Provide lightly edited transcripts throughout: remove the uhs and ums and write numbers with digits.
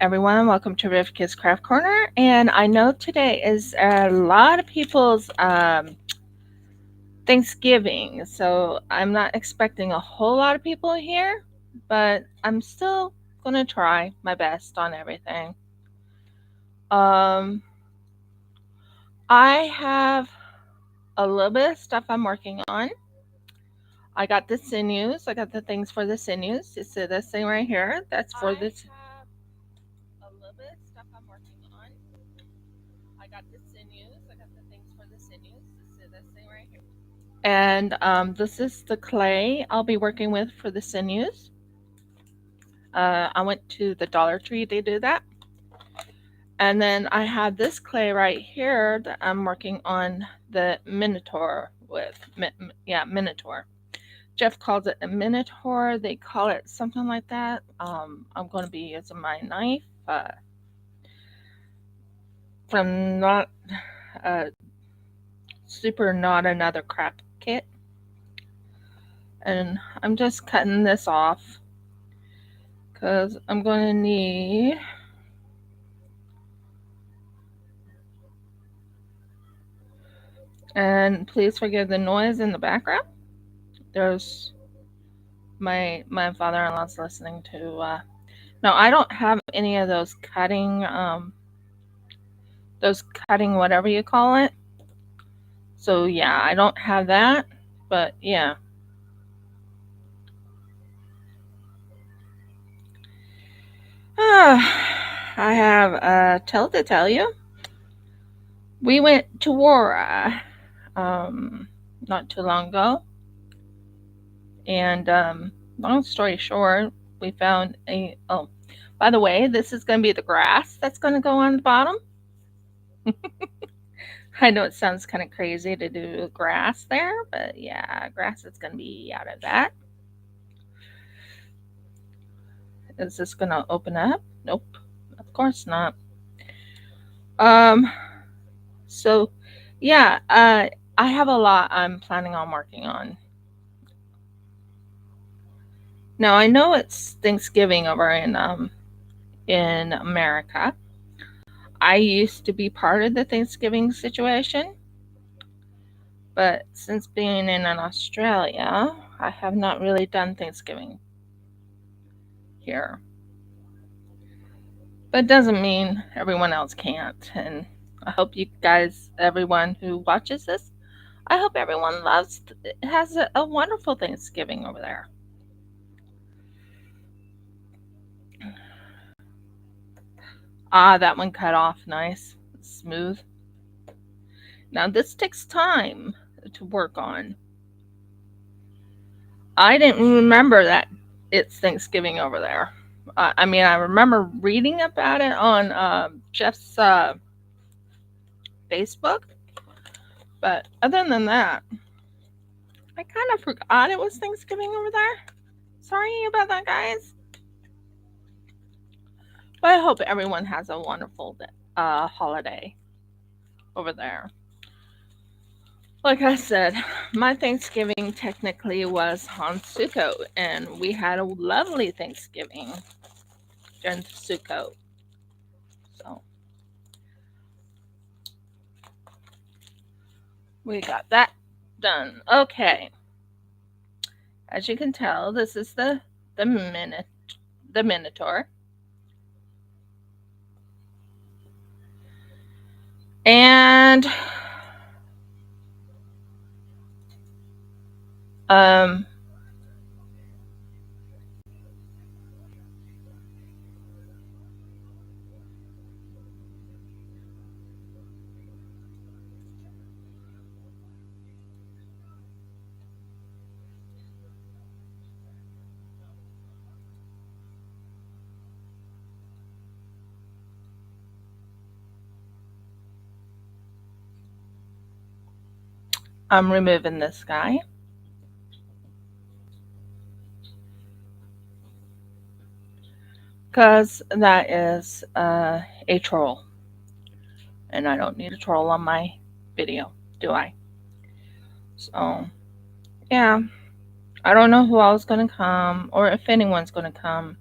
everyone. Welcome to Riv Kids Craft Corner. And I know today is a lot of people's Thanksgiving, so I'm not expecting a whole lot of people here, but I'm still going to try my best on everything. Um, I have a little bit of stuff I'm working on. I got the sinews. I got the things for the sinews. You see this thing right here? That's for this. A little bit of stuff I'm working on. I got the sinews. I got the things for the sinews. You see this thing right here? And this is the clay I'll be working with for the sinews. I went to the Dollar Tree to do that. And then I have this clay right here that I'm working on the Minotaur with. Yeah, Minotaur. Jeff calls it a Minotaur. They call it something like that. I'm going to be using my knife from not super not another craft kit. And I'm just cutting this off because I'm going to need and please forgive the noise in the background. There's my father-in-law's listening to no, I don't have any of those cutting whatever you call it. So yeah, I don't have that, but yeah. I have a tale to tell you. We went to war not too long ago, and long story short, we found a oh, by the way, this is going to be the grass that's going to go on the bottom. I know it sounds kind of crazy to do grass there, but yeah, grass is going to be out of that. Is this going to open up? Nope, of course not. Um, so yeah, I have a lot I'm planning on working on. Now I know it's Thanksgiving over in America. I used to be part of the Thanksgiving situation, but since being in Australia, I have not really done Thanksgiving here. But it doesn't mean everyone else can't. And I hope you guys, everyone who watches this, I hope everyone has a wonderful Thanksgiving over there. Ah, that one cut off nice, smooth. Now this takes time to work on. I didn't remember that it's Thanksgiving over there. I mean, I remember reading about it on Jeff's Facebook, but other than that, I kind of forgot it was Thanksgiving over there. Sorry about that, guys. But I hope everyone has a wonderful holiday over there. Like I said, my Thanksgiving technically was on Sukkot, and we had a lovely Thanksgiving during Sukkot. So we got that done. Okay, as you can tell, this is the minute the Minotaur, and um, I'm removing this guy because that is a troll, and I don't need a troll on my video, do I? So yeah, I don't know who else is gonna come or if anyone's gonna come.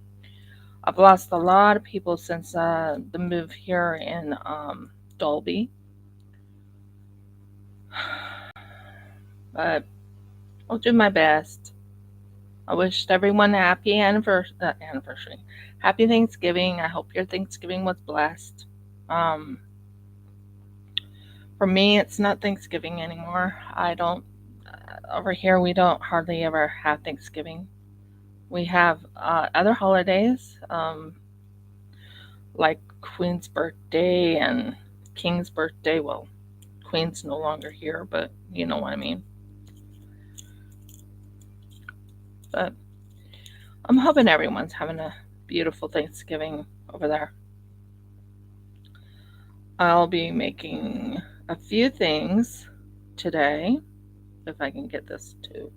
I've lost a lot of people since the move here in Dolby. But I'll do my best. I wished everyone a happy anniversary. Happy Thanksgiving. I hope your Thanksgiving was blessed. For me, it's not Thanksgiving anymore. I don't, over here, we don't hardly ever have Thanksgiving. We have other holidays, like Queen's birthday and King's birthday. Well, Queen's no longer here, but you know what I mean. But I'm hoping everyone's having a beautiful Thanksgiving over there. I'll be making a few things today, if I can get this to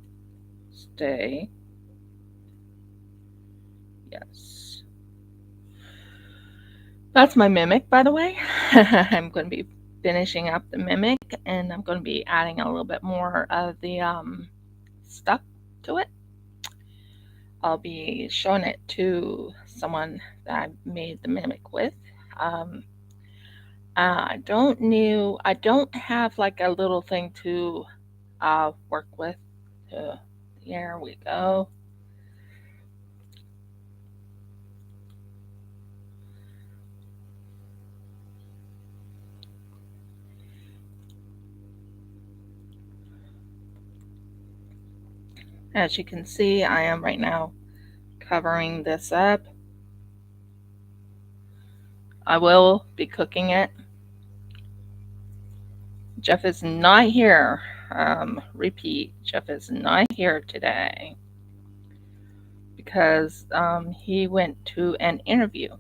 stay. Yes. That's my mimic, by the way. I'm going to be finishing up the mimic, and I'm going to be adding a little bit more of the stuff to it. I'll be showing it to someone that I made the mimic with. I don't have like a little thing to work with. Here we go. As you can see, I am right now covering this up. I will be cooking it. Jeff is not here. Repeat, Jeff is not here today because he went to an interview.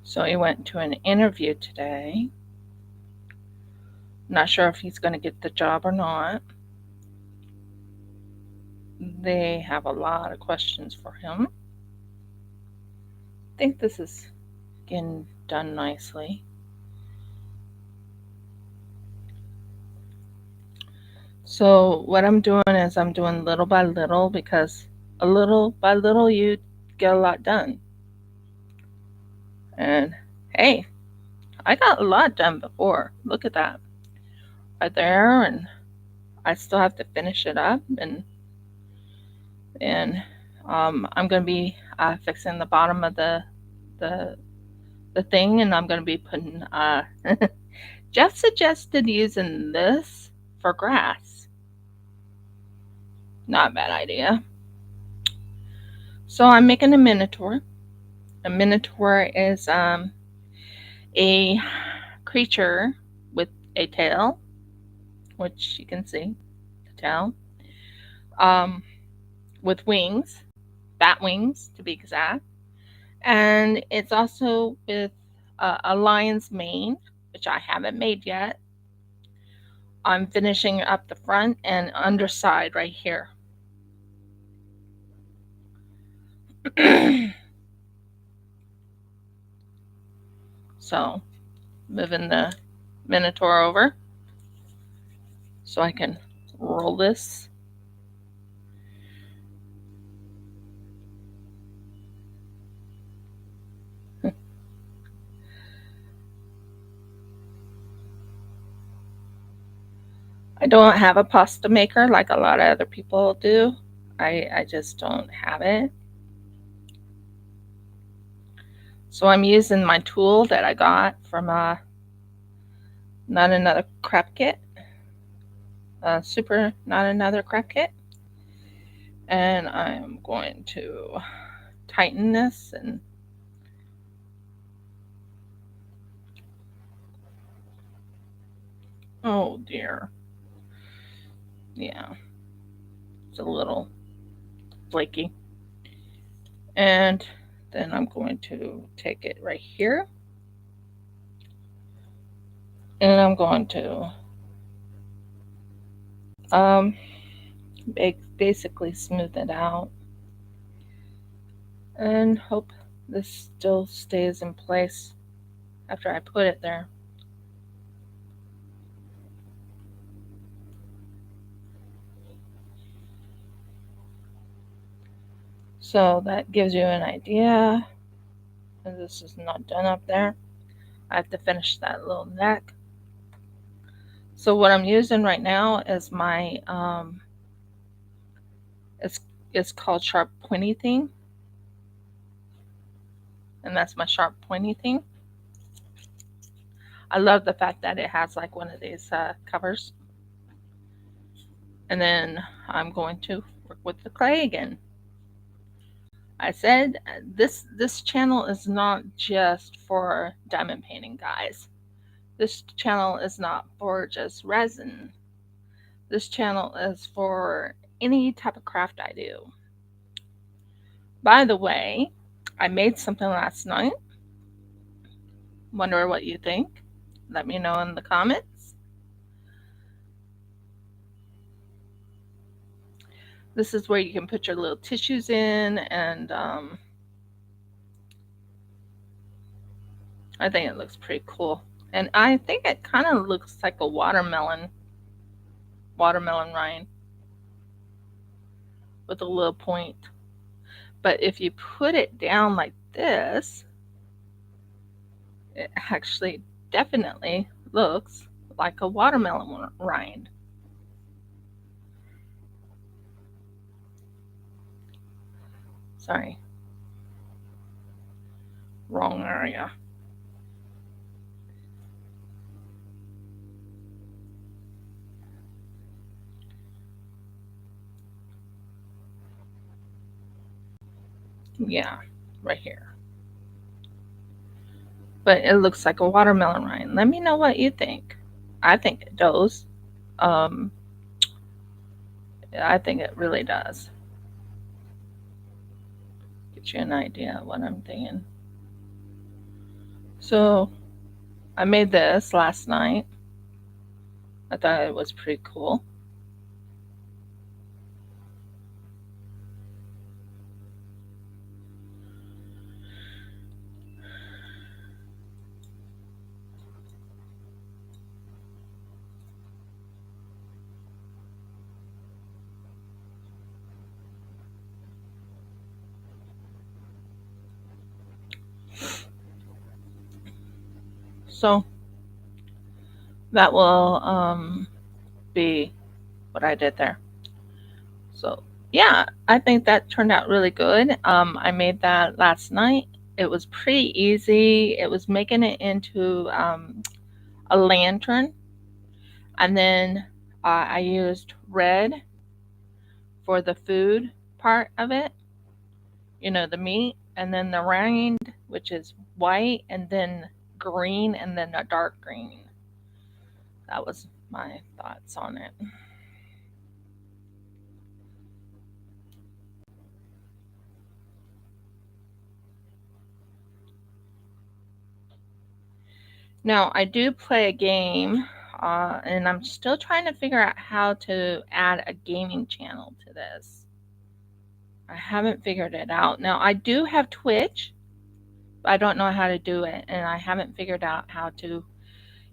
So he went to an interview today. Not sure if he's going to get the job or not. They have a lot of questions for him. I think this is getting done nicely. So what I'm doing is I'm doing little by little, because a little by little you get a lot done. And hey, I got a lot done before. Look at that. Right there, and I still have to finish it up, and I'm gonna be fixing the bottom of the thing, and I'm gonna be putting Jeff suggested using this for grass. Not a bad idea. So I'm making a minotaur. A minotaur is a creature with a tail, which you can see the tail, with wings, bat wings to be exact, and it's also with a lion's mane, which I haven't made yet. I'm finishing up the front and underside right here. So, moving the minotaur over so I can roll this. I don't have a pasta maker like a lot of other people do. I just don't have it. So I'm using my tool that I got from Not Another Craft Kit. Super Not Another Craft Kit. And I'm going to tighten this and oh dear. Yeah. It's a little flaky. And then I'm going to take it right here And I'm going to um, basically smooth it out and hope this still stays in place after I put it there. So that gives you an idea. And this is not done up there. I have to finish that little neck. So what I'm using right now is my it's it's called sharp pointy thing, and that's my sharp pointy thing. I love the fact that it has like one of these covers. And then I'm going to work with the clay again. I said this channel is not just for diamond painting, guys. This channel is not for just resin. This channel is for any type of craft I do. By the way, I made something last night. Wonder what you think. Let me know in the comments. This is where you can put your little tissues in, and I think it looks pretty cool. And I think it kind of looks like a watermelon rind with a little point. But if you put it down like this, it actually definitely looks like a watermelon rind. Sorry. Wrong area. Yeah, right here. But it looks like a watermelon rind. Let me know what you think. I think it does. Um, I think it really does. Get you an idea of what I'm thinking. So I made this last night. I thought it was pretty cool. So that will be what I did there. So yeah, I think that turned out really good. I made that last night. It was pretty easy. It was making it into a lantern, and then I used red for the food part of it. You know, the meat, and then the rind, which is white, and then green, and then a dark green. That was my thoughts on it. Now, I do play a game, and I'm still trying to figure out how to add a gaming channel to this. I haven't figured it out. Now, I do have Twitch, but I don't know how to do it, and I haven't figured out how to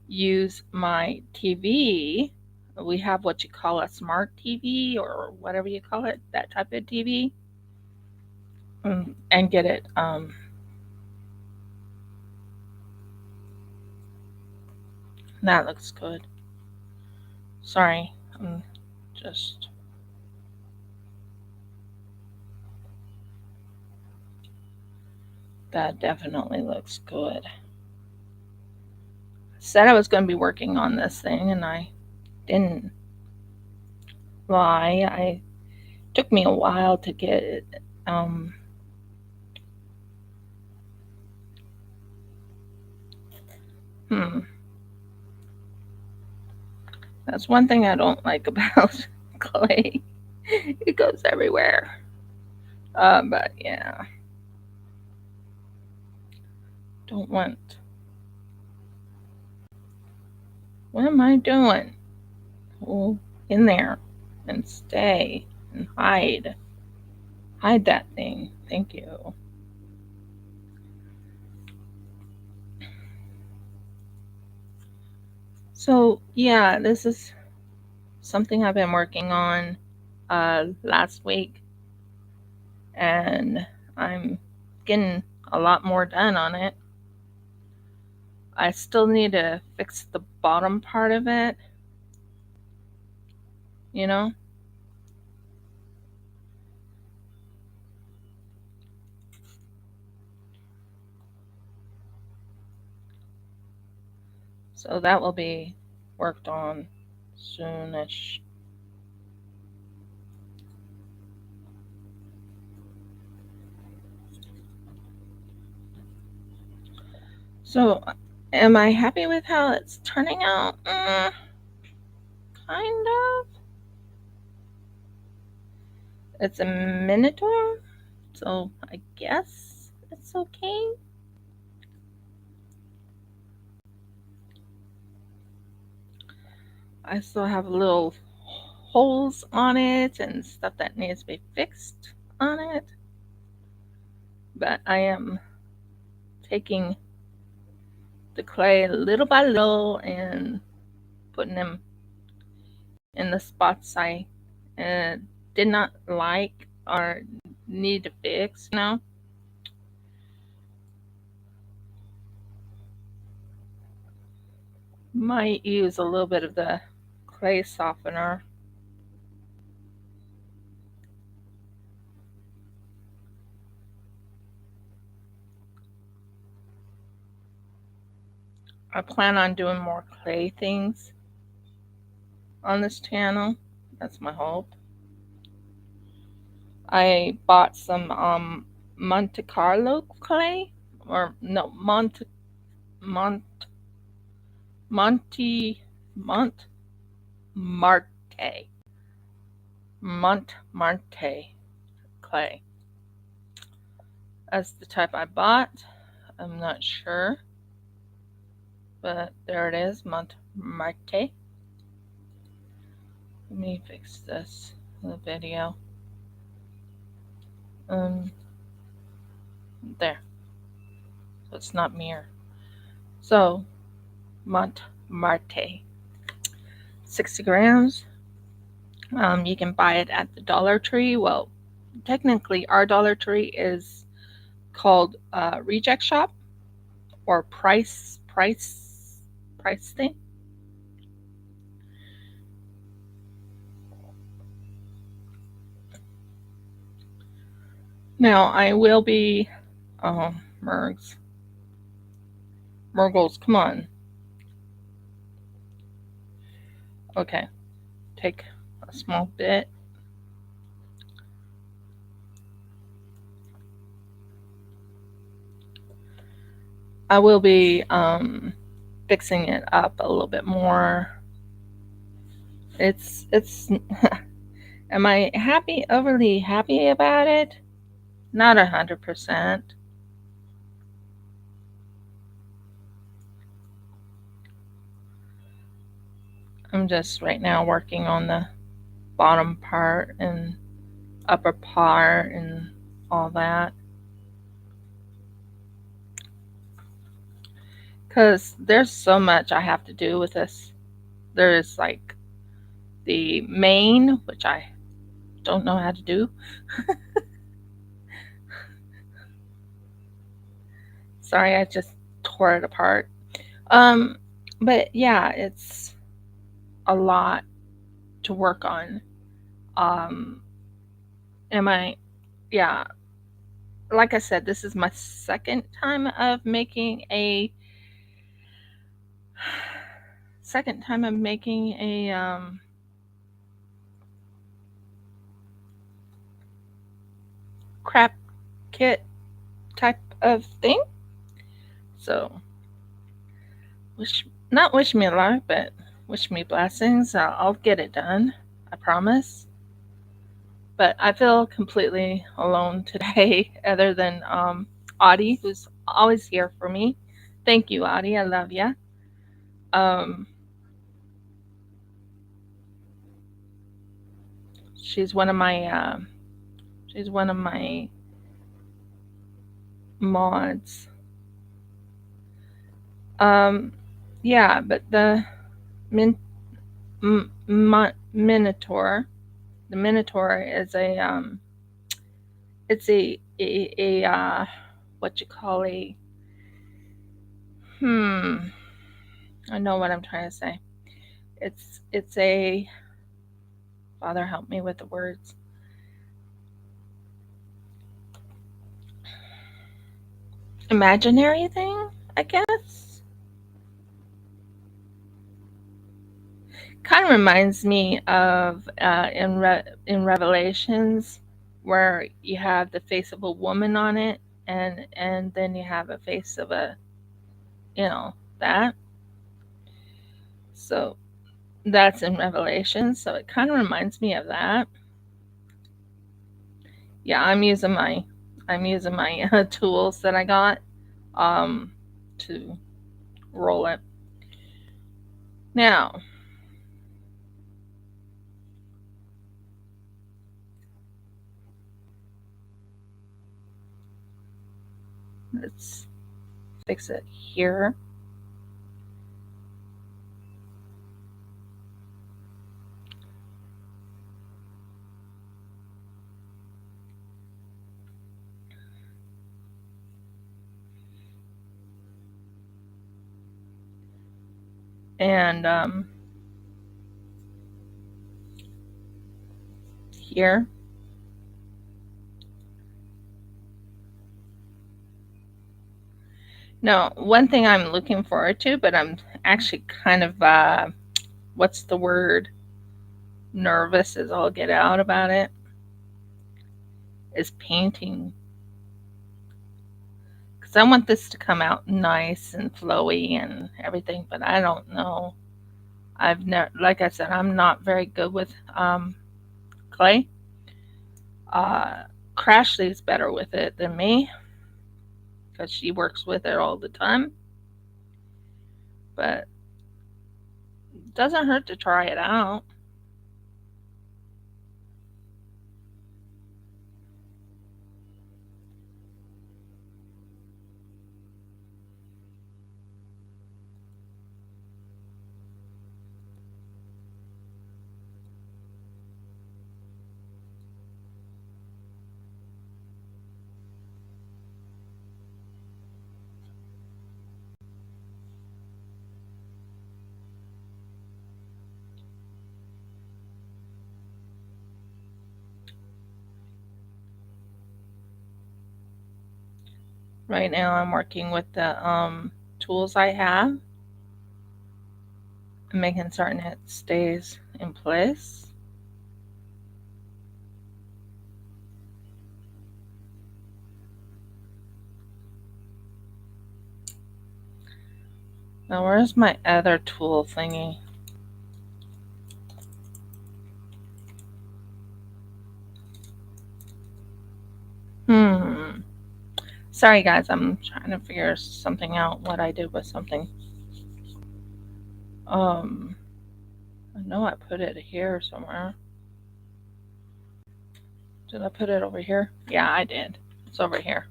use my TV. We have what you call a smart TV or whatever you call it, that type of TV, and get it. That looks good. Sorry, I'm just. That definitely looks good. Said I was going to be working on this thing, and I didn't lie. I took me a while to get it. Hmm. That's one thing I don't like about clay. It goes everywhere. But yeah, don't want What am I doing? Oh, in there and stay and hide. Hide that thing. Thank you. So, yeah, this is something I've been working on last week, and I'm getting a lot more done on it. I still need to fix the bottom part of it, you know? So that will be worked on soonish. So, am I happy with how it's turning out? Kind of. It's a Minotaur, so I guess it's okay. I still have little holes on it and stuff that needs to be fixed on it. But I am taking the clay little by little and putting them in the spots I did not like or need to fix, you know. Might use a little bit of the clay softener. I plan on doing more clay things on this channel. That's my hope. I bought some Monte Carlo clay, or no, Mont Monte Mont Marte Montmarte clay. That's the type I bought. I'm not sure, but there it is, Montmarte. Let me fix this in the video. There. So it's not mirror. So Montmarte, 60 grams. You can buy it at the Dollar Tree. Well, technically, our Dollar Tree is called Reject Shop or Price thing. Now I will be Mergles, come on. Okay, take a small bit. I will be fixing it up a little bit more. It's am I overly happy about it? Not 100%. I'm just right now working on the bottom part and upper part and all that. Because there's so much I have to do with this. There's like the mane, which I don't know how to do. Sorry, I just tore it apart. But yeah, it's a lot to work on. Yeah, like I said, this is my second time of making a craft kit type of thing. So not wish me luck, but wish me blessings. I'll get it done. I promise. But I feel completely alone today, other than Audie, who's always here for me. Thank you, Audie. I love you. She's one of my mods. Yeah, but the min, minotaur. The minotaur is it's a what you call a I know what I'm trying to say. It's a, Father help me with the words. Imaginary thing, I guess. Kind of reminds me of in Revelations, where you have the face of a woman on it, and then you have a face of a, that. So that's in Revelation. So it kind of reminds me of that. Yeah, I'm using my tools that I got to roll it. Now, let's fix it here. And here. Now, one thing I'm looking forward to, but I'm actually kind of, what's the word? Nervous as all get out about it, is painting. Because I want this to come out nice and flowy and everything, but I don't know. I've never, like I said, I'm not very good with clay. Crashly's better with it than me because she works with it all the time. But it doesn't hurt to try it out. Right now, I'm working with the tools I have and making certain it stays in place. Now, where's my other tool thingy? Sorry, guys, I'm trying to figure something out, what I did with something. I know I put it here somewhere. Did I put it over here? Yeah, I did. It's over here.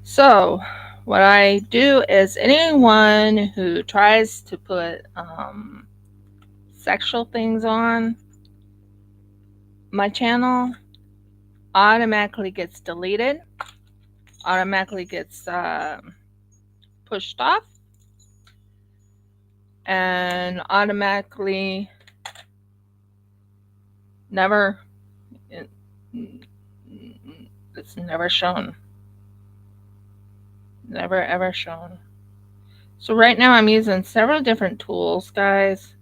So, what I do is anyone who tries to put sexual things on my channel automatically gets deleted, automatically gets pushed off, and automatically never, it's never shown. Never ever shown. So right now I'm using several different tools, guys.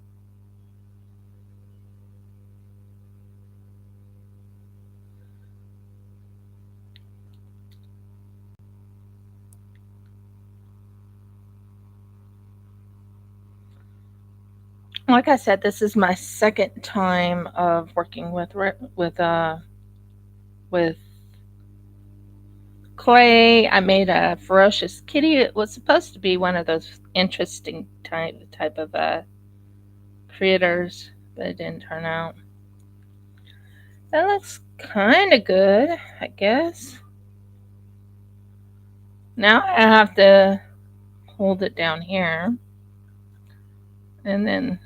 Like I said, this is my second time of working with clay. I made a ferocious kitty. It was supposed to be one of those interesting type of critters, but it didn't turn out. That looks kind of good, I guess. Now I have to hold it down here and then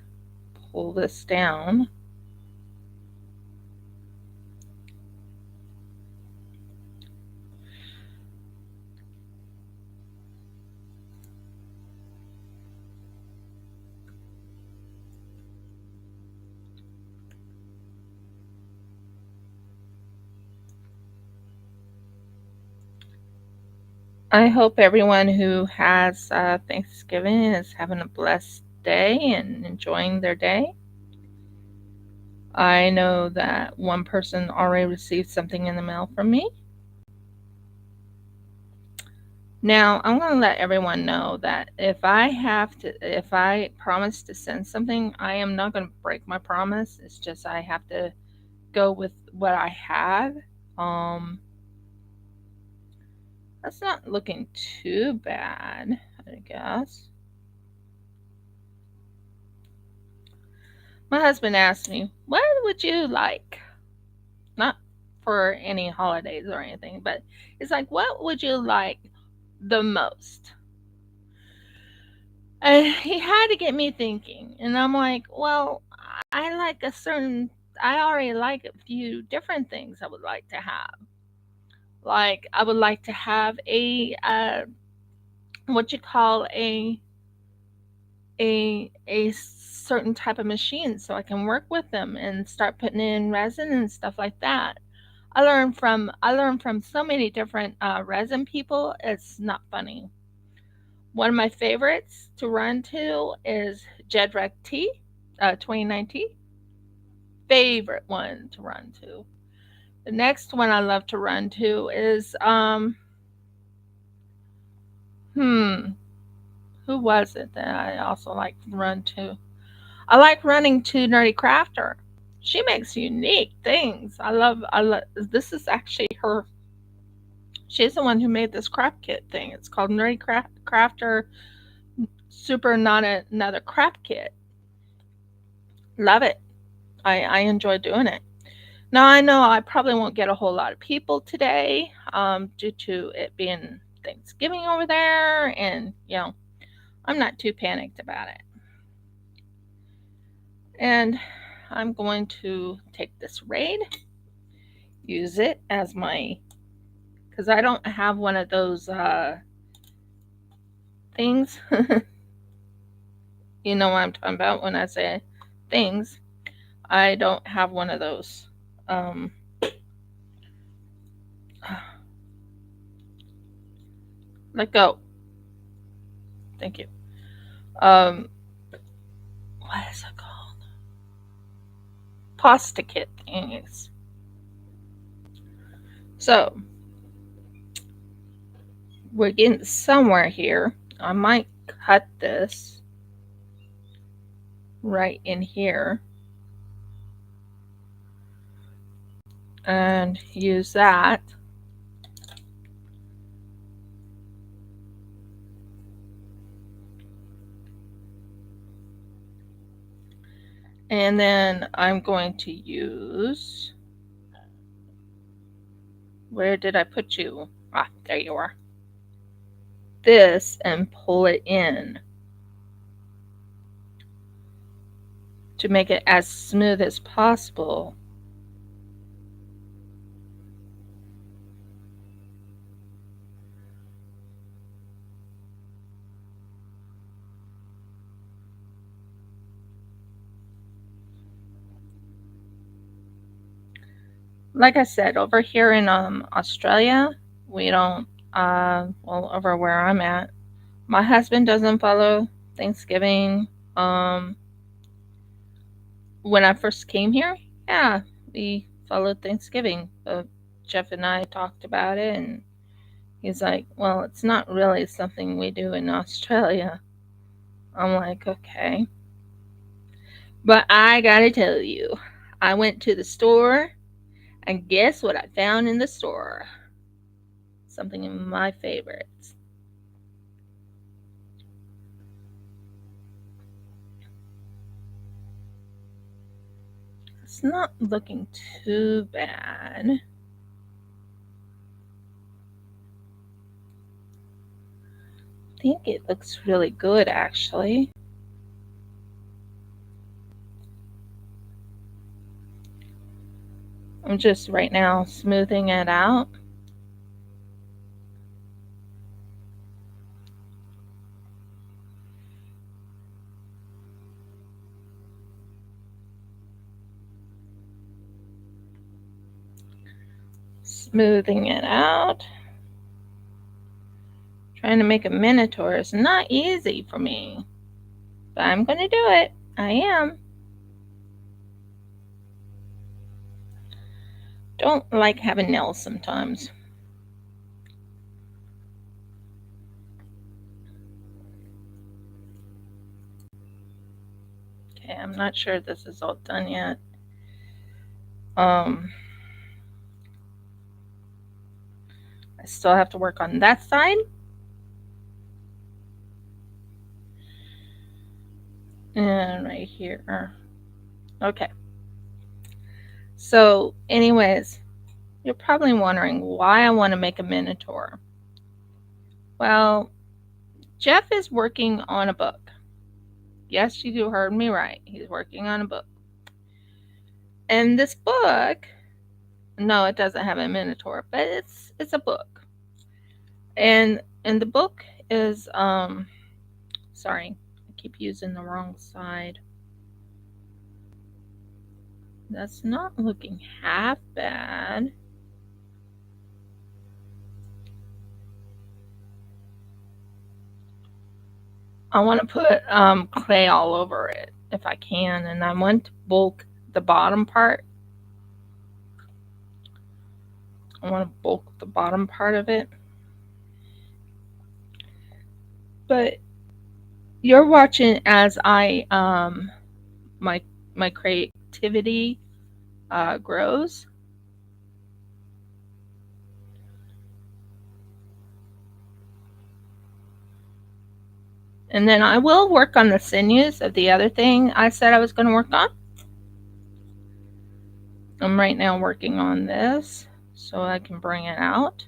pull this down. I hope everyone who has Thanksgiving is having a blessed day and enjoying their day. I know that one person already received something in the mail from me. Now, I'm going to let everyone know that if I promise to send something, I am not going to break my promise. It's just I have to go with what I have. That's not looking too bad, I guess. My husband asked me, "What would you like?" Not for any holidays or anything, but it's like, "What would you like the most?" And he had to get me thinking. And I'm like, "Well, I like I already like a few different things I would like to have. Like, I would like to have what you call a certain type of machine so I can work with them and start putting in resin and stuff like that. I learned from so many different resin people. It's not funny. One of my favorites to run to is Jedrec T, 2019. Favorite one to run to. The next one I love to run to is who was it that I also like to run to? I like running to Nerdy Crafter. She makes unique things. I love this is actually her. She's the one who made this craft kit thing. It's called Crafter Super Not Another Craft Kit. Love it. I enjoy doing it. Now I know I probably won't get a whole lot of people today due to it being Thanksgiving over there, and I'm not too panicked about it. And I'm going to take this raid, use it as my, because I don't have one of those things. You know what I'm talking about when I say things. I don't have one of those. Let go. Thank you. Um, what is it called? Pasta kit things. So we're getting somewhere here. I might cut this right in here and use that. And then I'm going to use, where did I put you? Ah, there you are. This and pull it in to make it as smooth as possible. Like I said, over here in Australia, we don't, well, over where I'm at, my husband doesn't follow Thanksgiving. When I first came here, yeah, we followed Thanksgiving. Jeff and I talked about it, and he's like, "Well, it's not really something we do in Australia." I'm like, "Okay." But I gotta tell you, I went to the store, and guess what I found in the store? Something of my favorites. It's not looking too bad. I think it looks really good, actually. I'm just right now smoothing it out. Smoothing it out. Trying to make a minotaur is not easy for me, but I'm going to do it. I am. Don't like having nails sometimes. Okay, I'm not sure this is all done yet. I still have to work on that side. And right here. Okay. So, anyways, you're probably wondering why I want to make a minotaur. Well, Jeff is working on a book. Yes, you heard me right. He's working on a book. And this book, no, it doesn't have a minotaur, but it's a book. And the book is sorry, I keep using the wrong side. That's not looking half bad. I want to put clay all over it if I can, and I want to bulk the bottom part. I want to bulk the bottom part of it. But you're watching as I my creativity grows. And then I will work on the sinews of the other thing I said I was going to work on. I'm right now working on this so I can bring it out.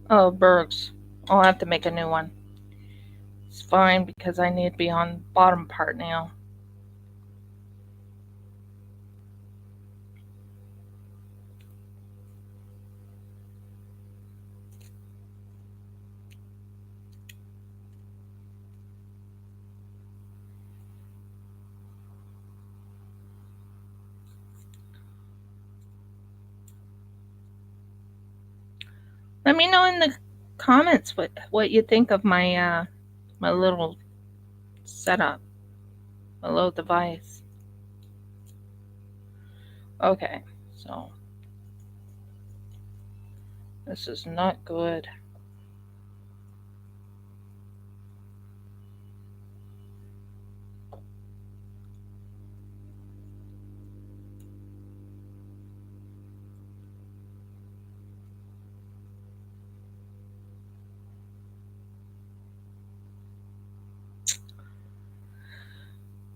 Oh, Bergs. I'll have to make a new one. It's fine because I need to be on the bottom part now. Let me know in the comments what you think of my my little setup, my little device. Okay, so this is not good.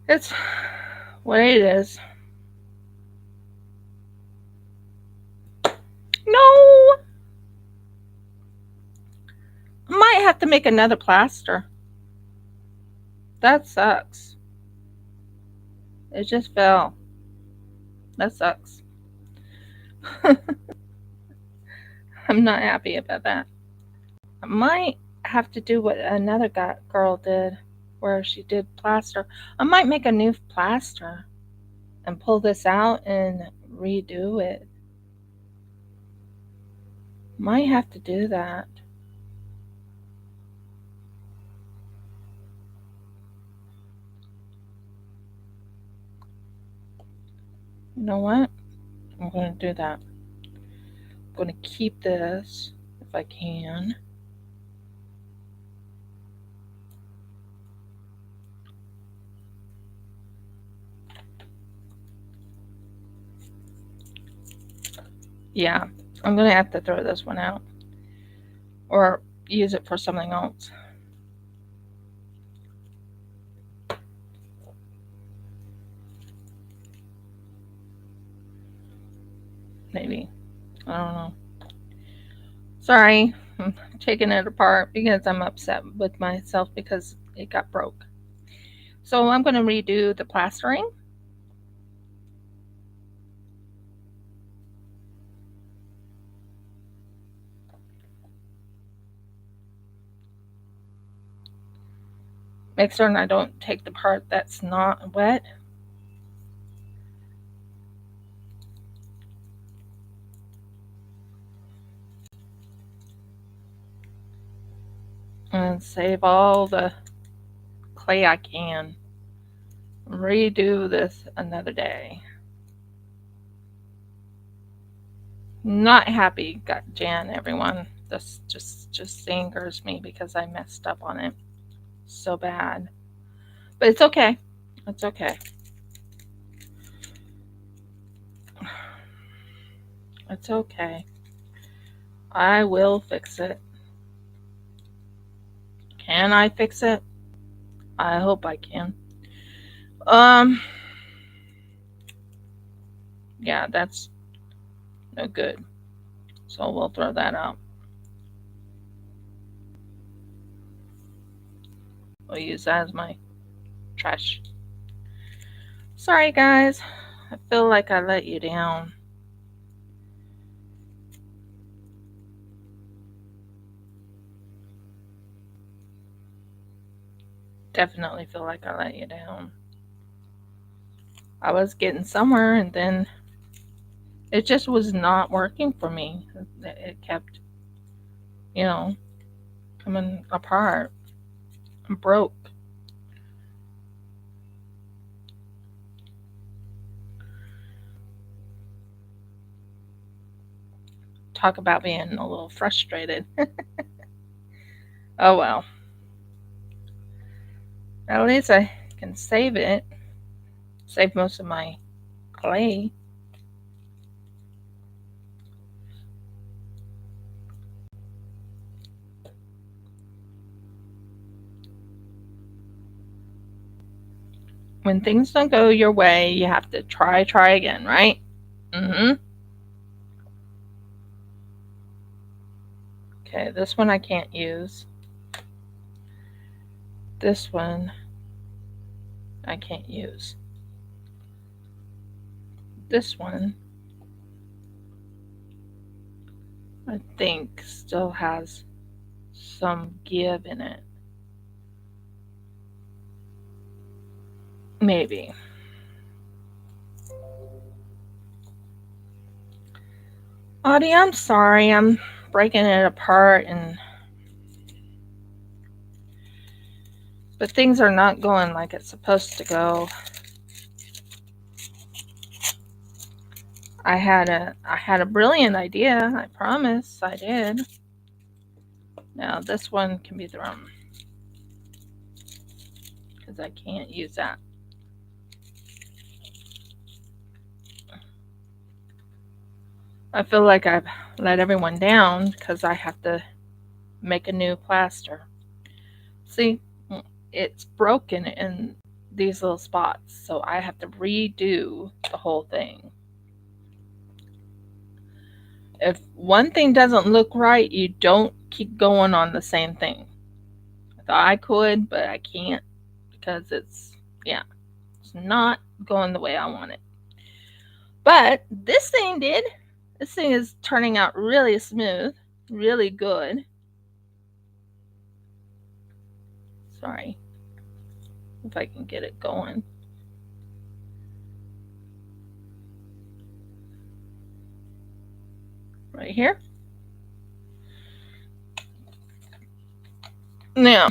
It's what it is. No! I might have to make another plaster. That sucks. It just fell. That sucks. I'm not happy about that. I might have to do what another girl did, where she did plaster. I might make a new plaster and pull this out and redo it. Might have to do that. You know what? I'm going to do that. going to keep this if I can. Yeah, I'm going to have to throw this one out or use it for something else. Maybe. I don't know. Sorry, I'm taking it apart because I'm upset with myself because it got broke. So I'm going to redo the plastering. Make certain I don't take the part that's not wet. And save all the clay I can. Redo this another day. Not happy, got Jan, everyone. This just angers me because I messed up on it so bad. But it's okay. It's okay. It's okay. I will fix it. Can I fix it? I hope I can. Yeah, that's no good. So we'll throw that out. We'll use that as my trash. Sorry, guys. I feel like I let you down. Definitely feel like I let you down. I was getting somewhere and then it just was not working for me. It kept, coming apart. I'm broke. Talk about being a little frustrated. Oh well. At least I can save it. Save most of my clay. When things don't go your way, you have to try again, right? Okay, this one I can't use. This one I can't use. This one I think still has some give in it. Maybe. Audie, I'm sorry. I'm breaking it apart but things are not going like it's supposed to go. I had a brilliant idea. I promise I did. Now this one can be thrown because I can't use that. I feel like I've let everyone down because I have to make a new plaster. See, it's broken in these little spots, so I have to redo the whole thing. If one thing doesn't look right, you don't keep going on the same thing. I thought I could, but I can't because it's not going the way I want it. But this thing did. This thing is turning out really smooth, really good. Sorry. If I can get it going. Right here. Now,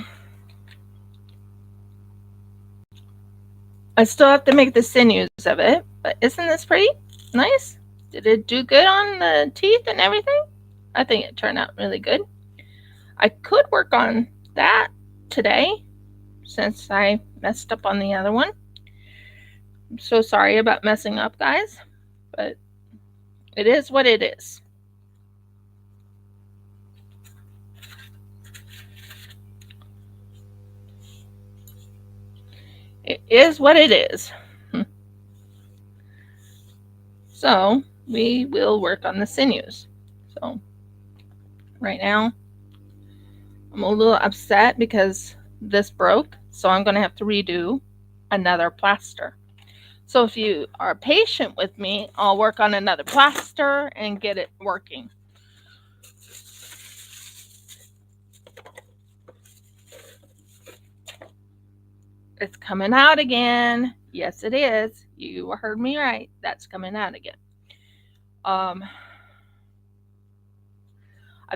I still have to make the sinews of it, but isn't this pretty? Nice? Did it do good on the teeth and everything? I think it turned out really good. I could work on that today since I messed up on the other one. I'm so sorry about messing up, guys, but it is what it is. It is what it is. So we will work on the sinews. So right now I'm a little upset because this broke, so I'm going to have to redo another plaster. So if you are patient with me, I'll work on another plaster and get it working. It's coming out again. Yes, it is. You heard me right. That's coming out again. I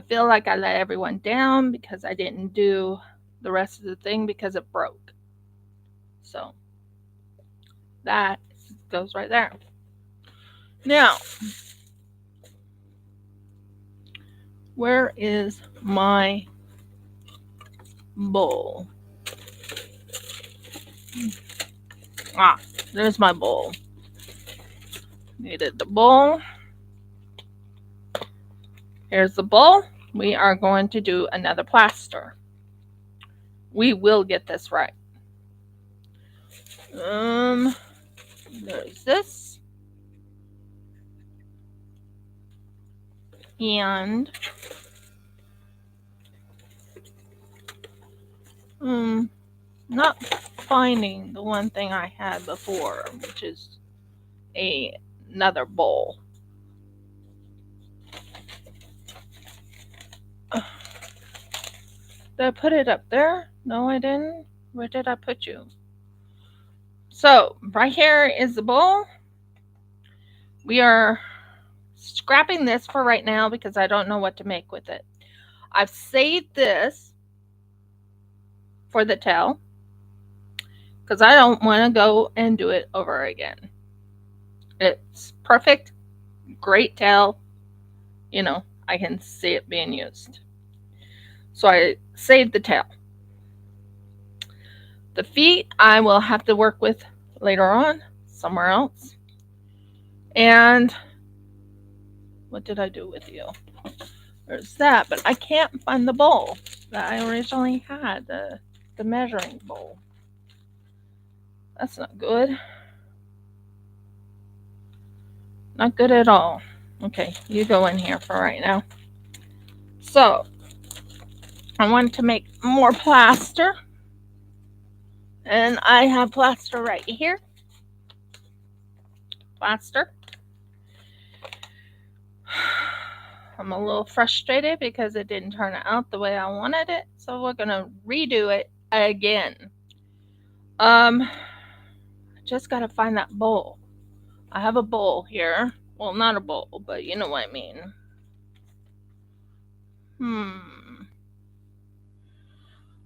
feel like I let everyone down because I didn't do the rest of the thing because it broke. So that goes right there. Now, where is my bowl? Ah, there's my bowl. Needed the bowl. Here's the bowl. We are going to do another plaster. We will get this right. There's this. And not finding the one thing I had before, which is another bowl. Did I put it up there? No, I didn't. Where did I put you? So right here is the bowl. We are scrapping this for right now because I don't know what to make with it. I've saved this for the tail because I don't want to go and do it over again. It's perfect, great tail. You know, I can see it being used. So I saved the tail. The feet I will have to work with later on somewhere else. And what did I do with you? There's that, but I can't find the bowl that I originally had, the measuring bowl. That's not good. Not good at all. Okay, you go in here for right now. So, I want to make more plaster. And I have plaster right here. Plaster. I'm a little frustrated because it didn't turn out the way I wanted it. So we're going to redo it again. Just got to find that bowl. I have a bowl here. Well, not a bowl, but you know what I mean.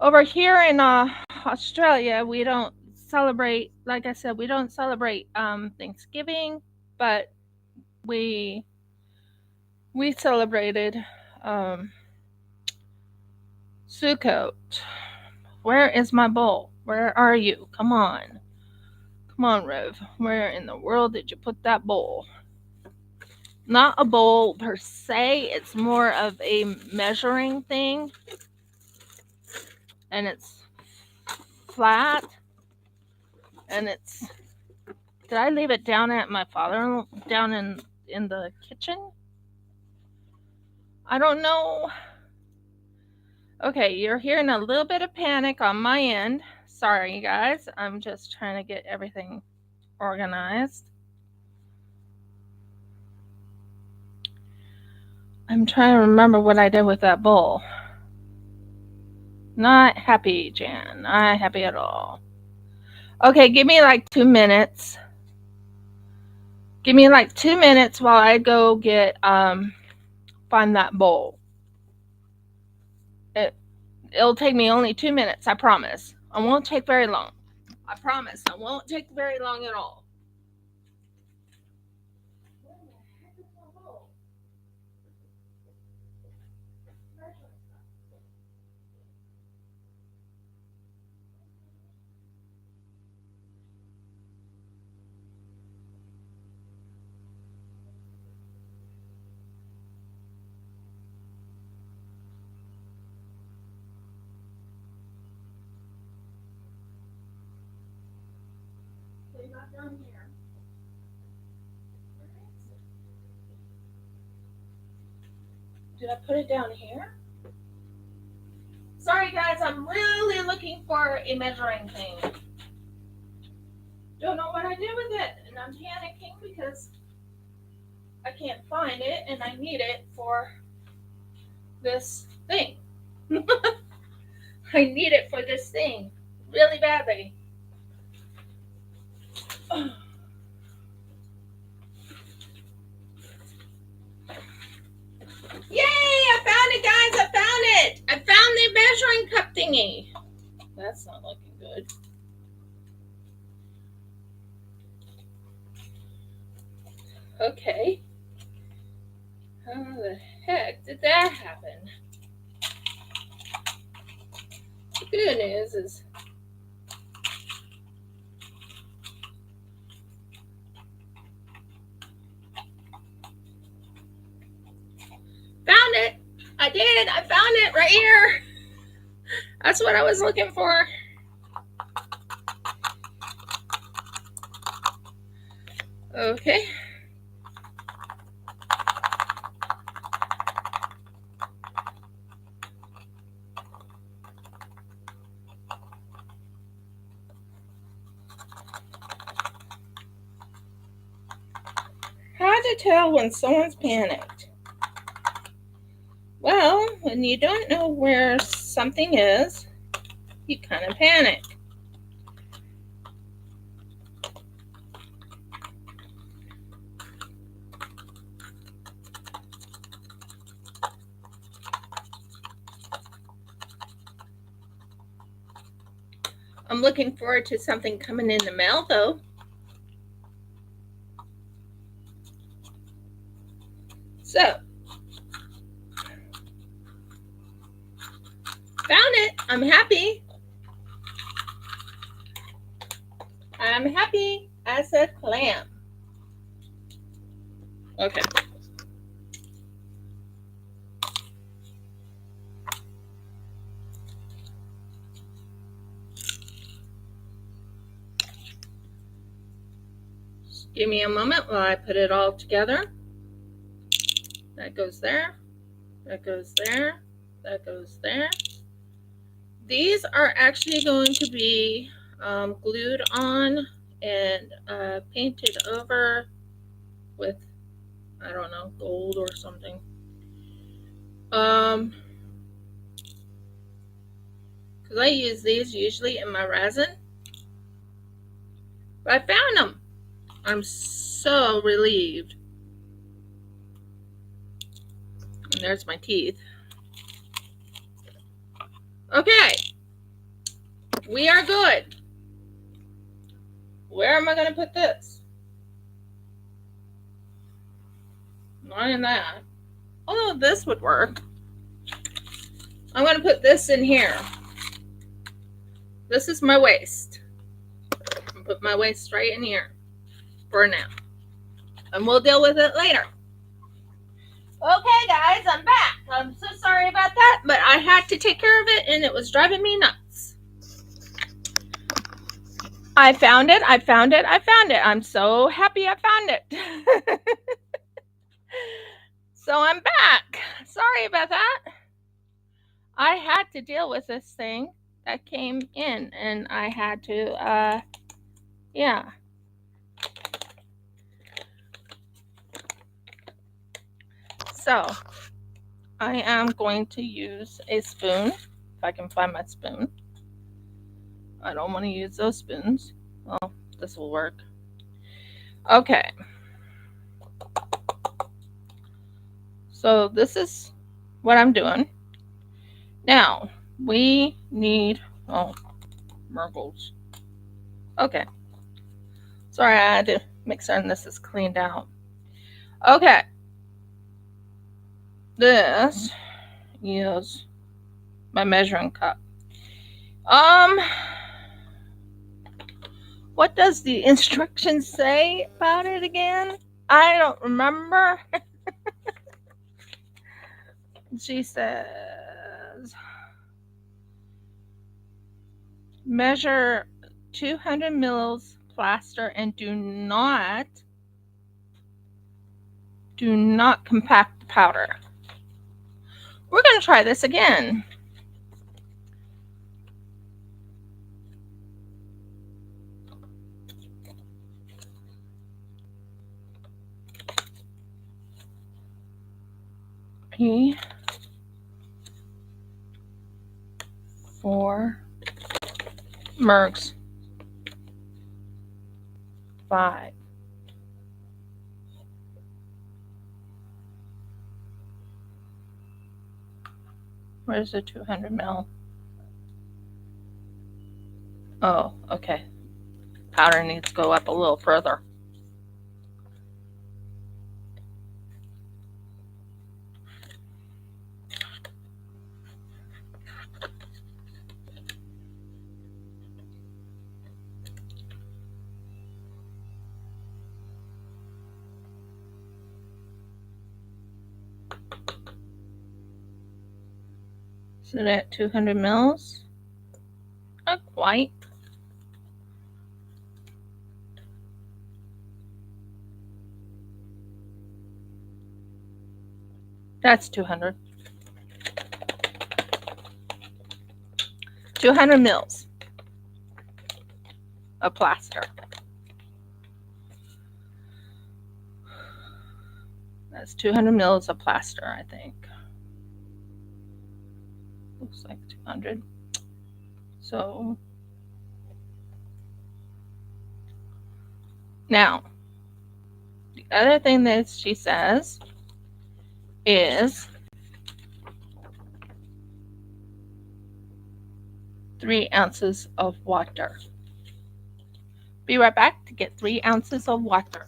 Over here in Australia, we don't celebrate, like I said, we don't celebrate Thanksgiving, but we celebrated Sukkot. Where is my bowl? Where are you? Come on. Come on, Rev. Where in the world did you put that bowl? Not a bowl per se. It's more of a measuring thing. And it's flat. And it's... Did I leave it down at my father, down in the kitchen? I don't know. Okay, you're hearing a little bit of panic on my end. Sorry, guys. I'm just trying to get everything organized. I'm trying to remember what I did with that bowl. Not happy, Jan. Not happy at all. Okay, give me like 2 minutes. Give me like 2 minutes while I go get find that bowl. It'll take me only 2 minutes, I promise. I won't take very long. I promise. I won't take very long at all. probably not down here. Did I put it down here? Sorry guys, I'm really looking for a measuring thing. Don't know what I did with it, and I'm panicking because I can't find it and I need it for this thing. I need it for this thing really badly. Yay! I found it, guys! I found it! I found the measuring cup thingy. That's not looking good. Okay. How the heck did that happen? The good news is found it. I did. I found it right here. That's what I was looking for. Okay. How to tell when someone's panicked? Well, when you don't know where something is, you kind of panic. I'm looking forward to something coming in the mail, though. So, found it. I'm happy. I'm happy as a clam. Okay. Just give me a moment while I put it all together. That goes there. That goes there. That goes there. These are actually going to be glued on and painted over with, I don't know, gold or something. Because I use these usually in my resin. But I found them. I'm so relieved. And there's my teeth. Okay. We are good. Where am I going to put this? Not in that. Although this would work. I'm going to put this in here. This is my waist. I'll put my waist right in here for now. And we'll deal with it later. Okay, guys, I'm back. I'm so sorry about that, but I had to take care of it, and it was driving me nuts. I found it. I found it. I found it. I'm so happy I found it. So I'm back. Sorry about that. I had to deal with this thing that came in, and I had to, yeah. So I am going to use a spoon, if I can find my spoon. I don't want to use those spoons. Well, this will work. Okay. So this is what I'm doing. Now, we need, oh, Mergles. Okay. Sorry, I had to make certain this is cleaned out. Okay. This is my measuring cup. What does the instructions say about it again? I don't remember. She says, measure 200 mils plaster and do not compact the powder. We're going to try this again. P4 mergs 5. Where's the 200 ml? Oh, okay. Powder needs to go up a little further. So that 200 mils? Not quite. That's 200. 200 mils of plaster. That's 200 mils of plaster, I think. Looks like 200. So now, the other thing that she says is 3 ounces of water. Be right back to get 3 ounces of water.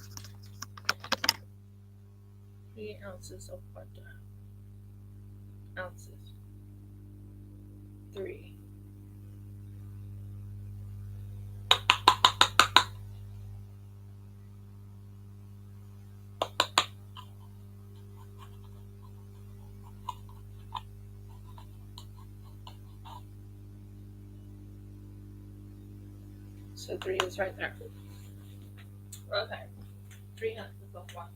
3 ounces of water. Ounces. 3. So 3 is right there. Okay. 3 ounces of water.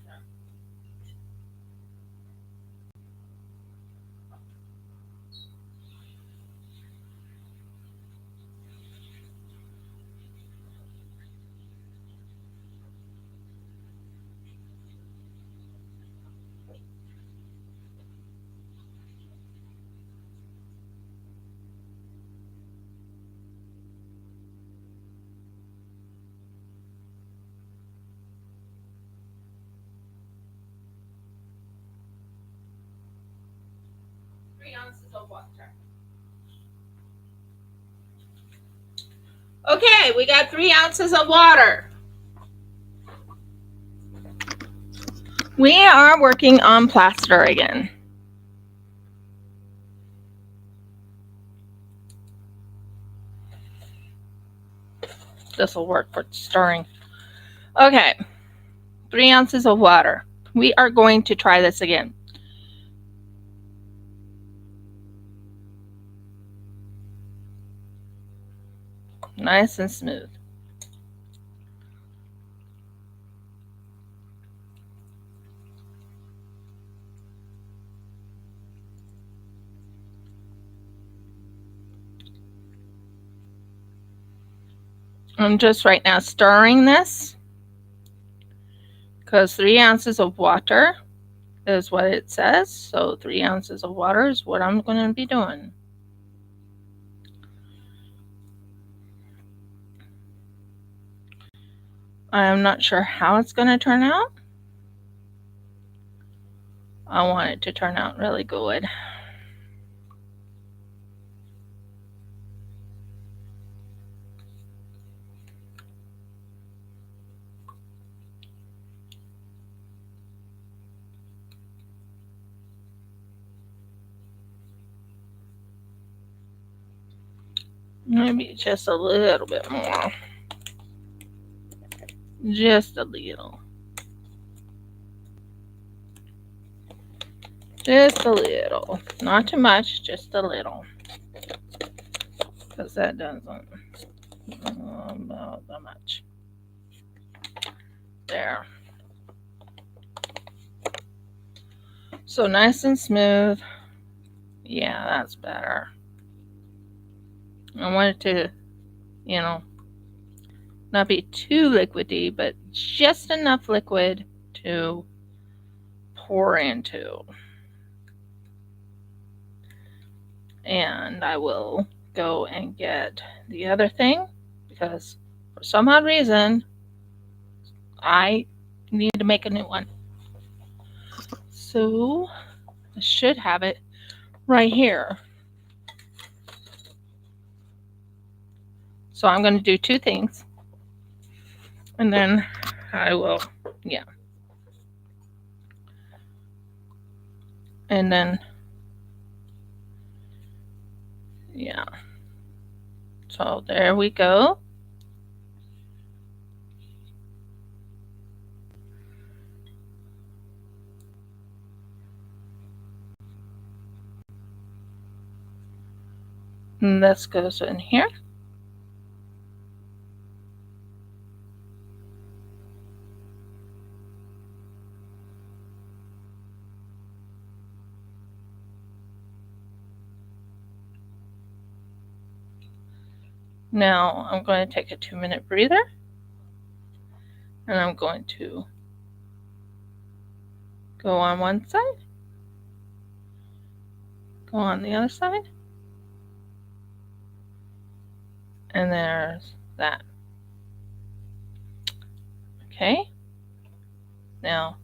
Ounces of water. Okay, we got 3 ounces of water. We are working on plaster again. This will work for stirring. Okay, 3 ounces of water. We are going to try this again. Nice and smooth. I'm just right now stirring this because 3 ounces of water is what it says. So 3 ounces of water is what I'm going to be doing. I'm not sure how it's going to turn out. I want it to turn out really good. Maybe just a little bit more. Just a little. Just a little. Not too much, just a little. Because that doesn't about that much. There. So nice and smooth. Yeah, that's better. I want it to, you know, not be too liquidy, but just enough liquid to pour into. And I will go and get the other thing because for some odd reason I need to make a new one. So I should have it right here. So I'm going to do two things. And then I will, yeah. And then, yeah. So there we go. And this goes in here. Now I'm going to take a 2-minute breather. And I'm going to go on one side, go on the other side, and there's that. Okay, now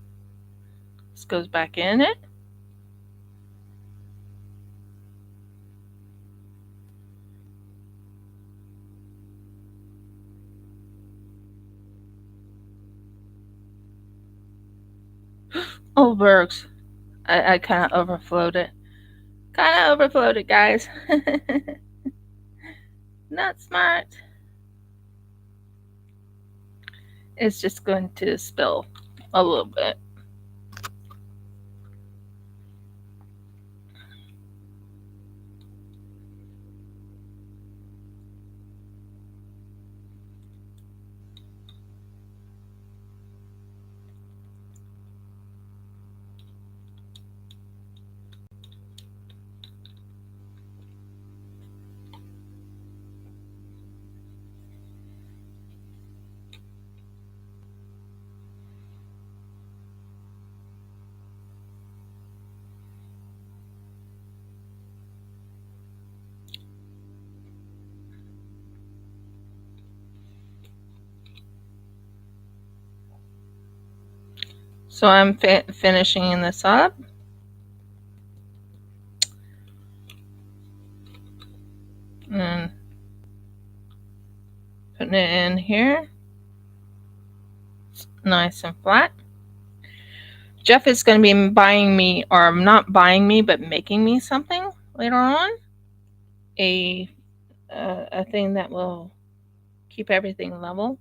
this goes back in it. Oh, Bergs, I kind of overflowed it. Guys. Not smart. It's just going to spill a little bit. So I'm finishing this up. And putting it in here. It's nice and flat. Jeff is going to be buying me, or not buying me, but making me something later on. A thing that will keep everything level.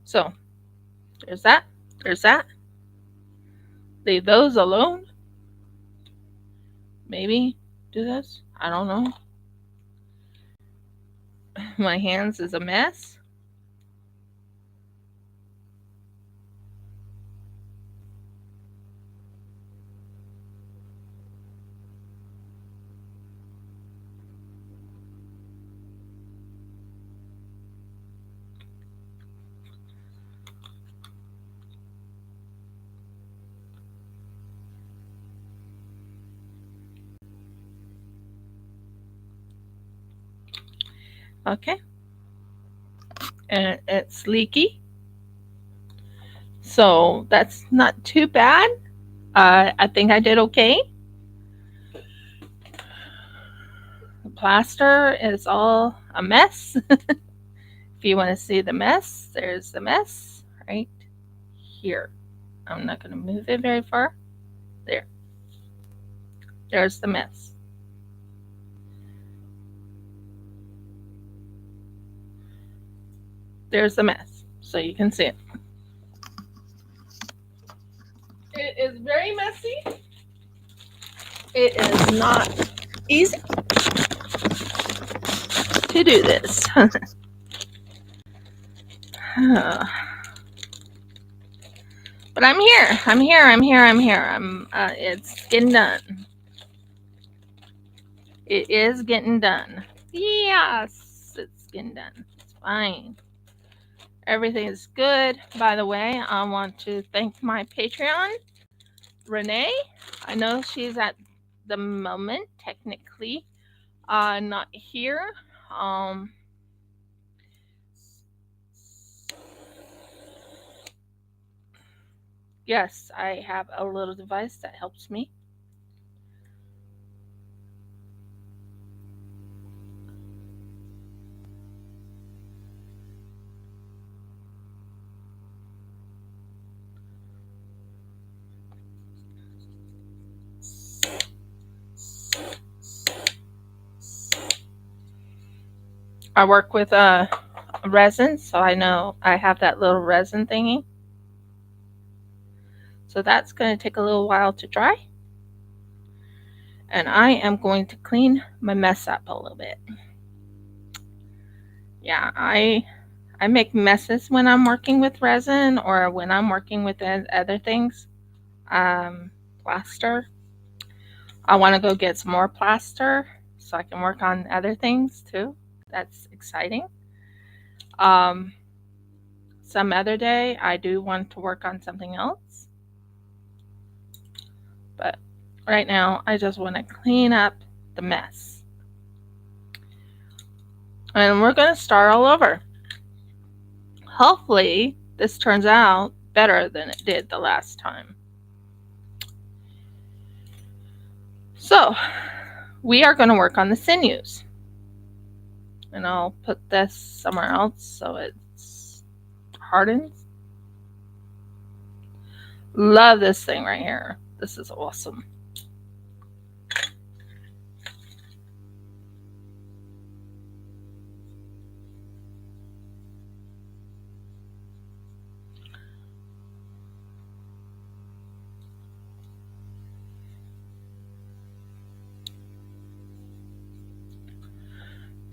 So there's that. There's that. Leave those alone. Maybe do this. I don't know. My hands is a mess. Okay. And it's leaky. So that's not too bad. I think I did okay. The plaster is all a mess. If you want to see the mess, there's the mess right here. I'm not going to move it very far. There. There's the mess. There's the mess. So you can see it. It is very messy. It is not easy to do this. But I'm here. I'm here. I'm here. I'm here. It's getting done. It is getting done. Yes, it's getting done. It's fine. Everything is good. By the way, I want to thank my Patreon, Renee. I know she's at the moment technically not here. Yes, I have a little device that helps me. I work with resin, so I know I have that little resin thingy. So that's going to take a little while to dry. And I am going to clean my mess up a little bit. Yeah, I make messes when I'm working with resin or when I'm working with other things. Plaster. I want to go get some more plaster so I can work on other things too. That's exciting. Some other day I do want to work on something else. But right now I just want to clean up the mess. And we're going to start all over. Hopefully this turns out better than it did the last time. So we are going to work on the sinews. And I'll put this somewhere else so it hardens. Love this thing right here. This is awesome.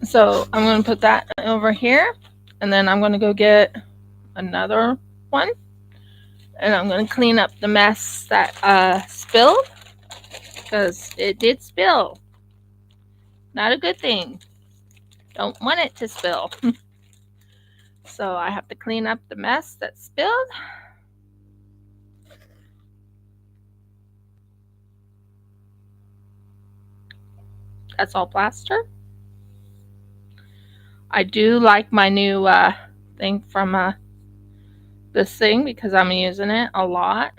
So I'm going to put that over here, and then I'm going to go get another one, and I'm going to clean up the mess that spilled, because it did spill. Not a good thing. Don't want it to spill. So I have to clean up the mess that spilled. That's all plaster. I do like my new thing from this thing because I'm using it a lot.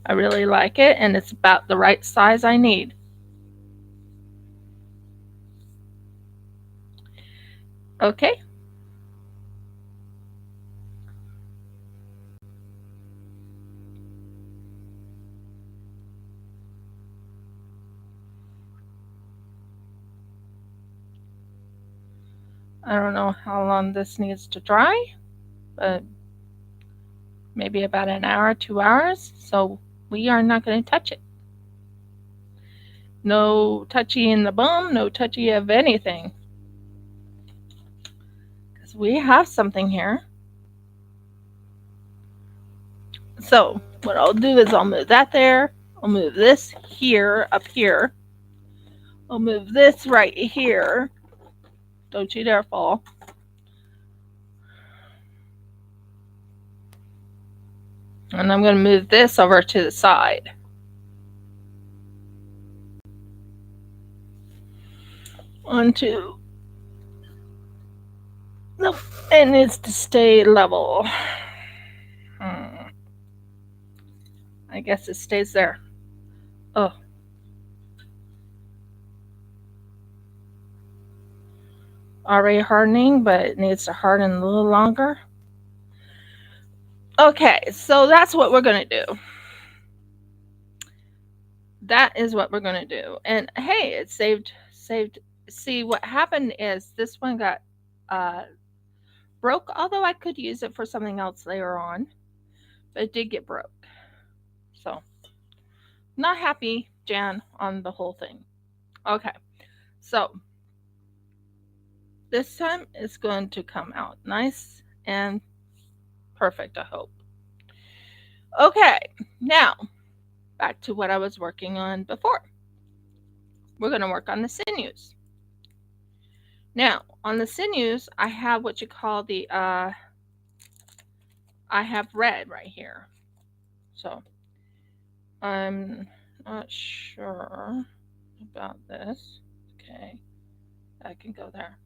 I really like it, and it's about the right size I need. Okay. I don't know how long this needs to dry, but maybe about an hour, 2 hours. So we are not going to touch it. No touchy in the bum, no touchy of anything. Because we have something here. So what I'll do is I'll move that there. I'll move this here, up here. I'll move this right here. Don't you dare fall. And I'm going to move this over to the side. Onto. Nope. It needs to stay level. I guess it stays there. Oh. Already hardening, but it needs to harden a little longer. Okay, so that's what we're going to do. That is what we're going to do. And hey, it saved. See, what happened is this one got broke, although I could use it for something else later on, but it did get broke. So, not happy, Jan, on the whole thing. Okay, so This time it's going to come out nice and perfect, I hope. Okay, now back to what I was working on before. We're going to work on the sinews. Now, on the sinews, I have what you call I have red right here. So, I'm not sure about this. Okay, I can go there.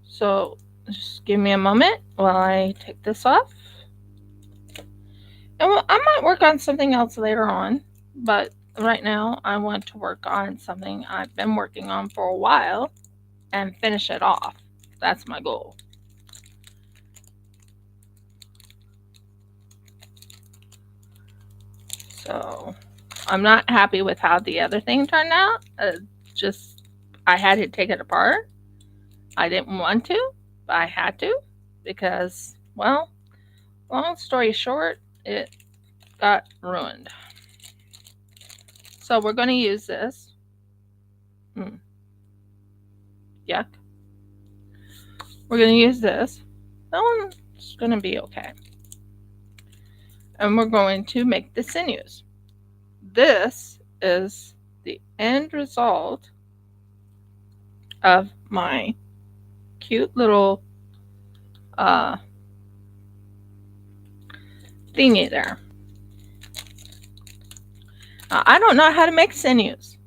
So just give me a moment while I take this off. And I might work on something else later on, but right now I want to work on something I've been working on for a while and finish it off. That's my goal. So I'm not happy with how the other thing turned out. Just I had to take it apart. I didn't want to, but I had to because, well, long story short, it got ruined. So we're going to use this. Yuck. We're going to use this. That one's going to be okay. And we're going to make the sinews. This is the end result of my cute little thingy there. I don't know how to make sinews.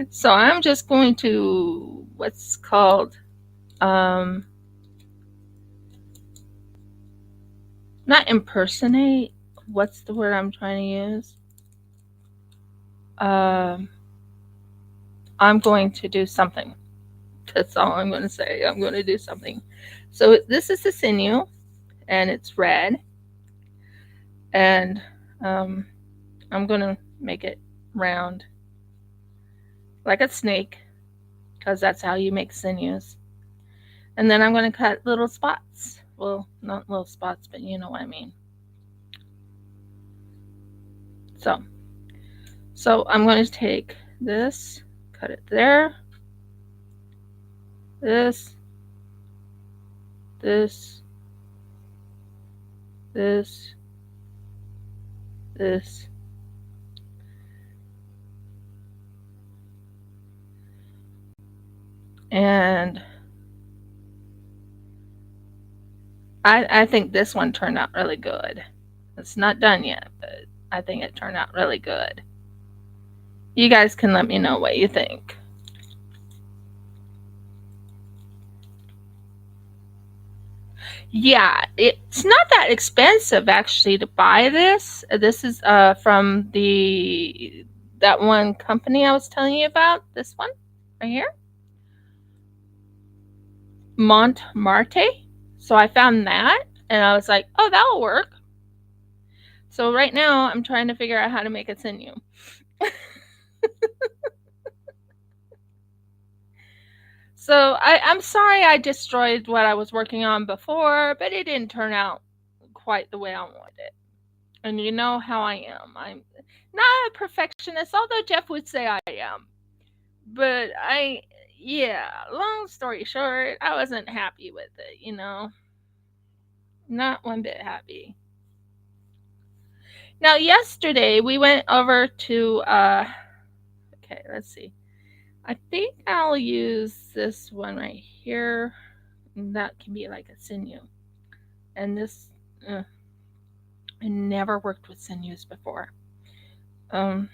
So I'm just going to what's called not impersonate. What's the word I'm trying to use? I'm going to do something. That's all I'm going to say. I'm going to do something. So this is the sinew, and it's red. And I'm going to make it round like a snake, because that's how you make sinews. And then I'm going to cut little spots. Well, not little spots, but you know what I mean. So I'm going to take this, cut it there, this, this, this, this, and I think this one turned out really good. It's not done yet, but I think it turned out really good. You guys can let me know what you think. Yeah, it's not that expensive actually to buy this. This is from that one company I was telling you about. This one right here, Montmartre. So I found that, and I was like, oh, that'll work. So right now I'm trying to figure out how to make a sinew. So I'm sorry I destroyed what I was working on before, but it didn't turn out quite the way I wanted it. And you know how I am. I'm not a perfectionist, although Jeff would say I am. But long story short, I wasn't happy with it, Not one bit happy. Now, yesterday we went over to, okay, let's see. I think I'll use this one right here. That can be like a sinew. And this, I never worked with sinews before. I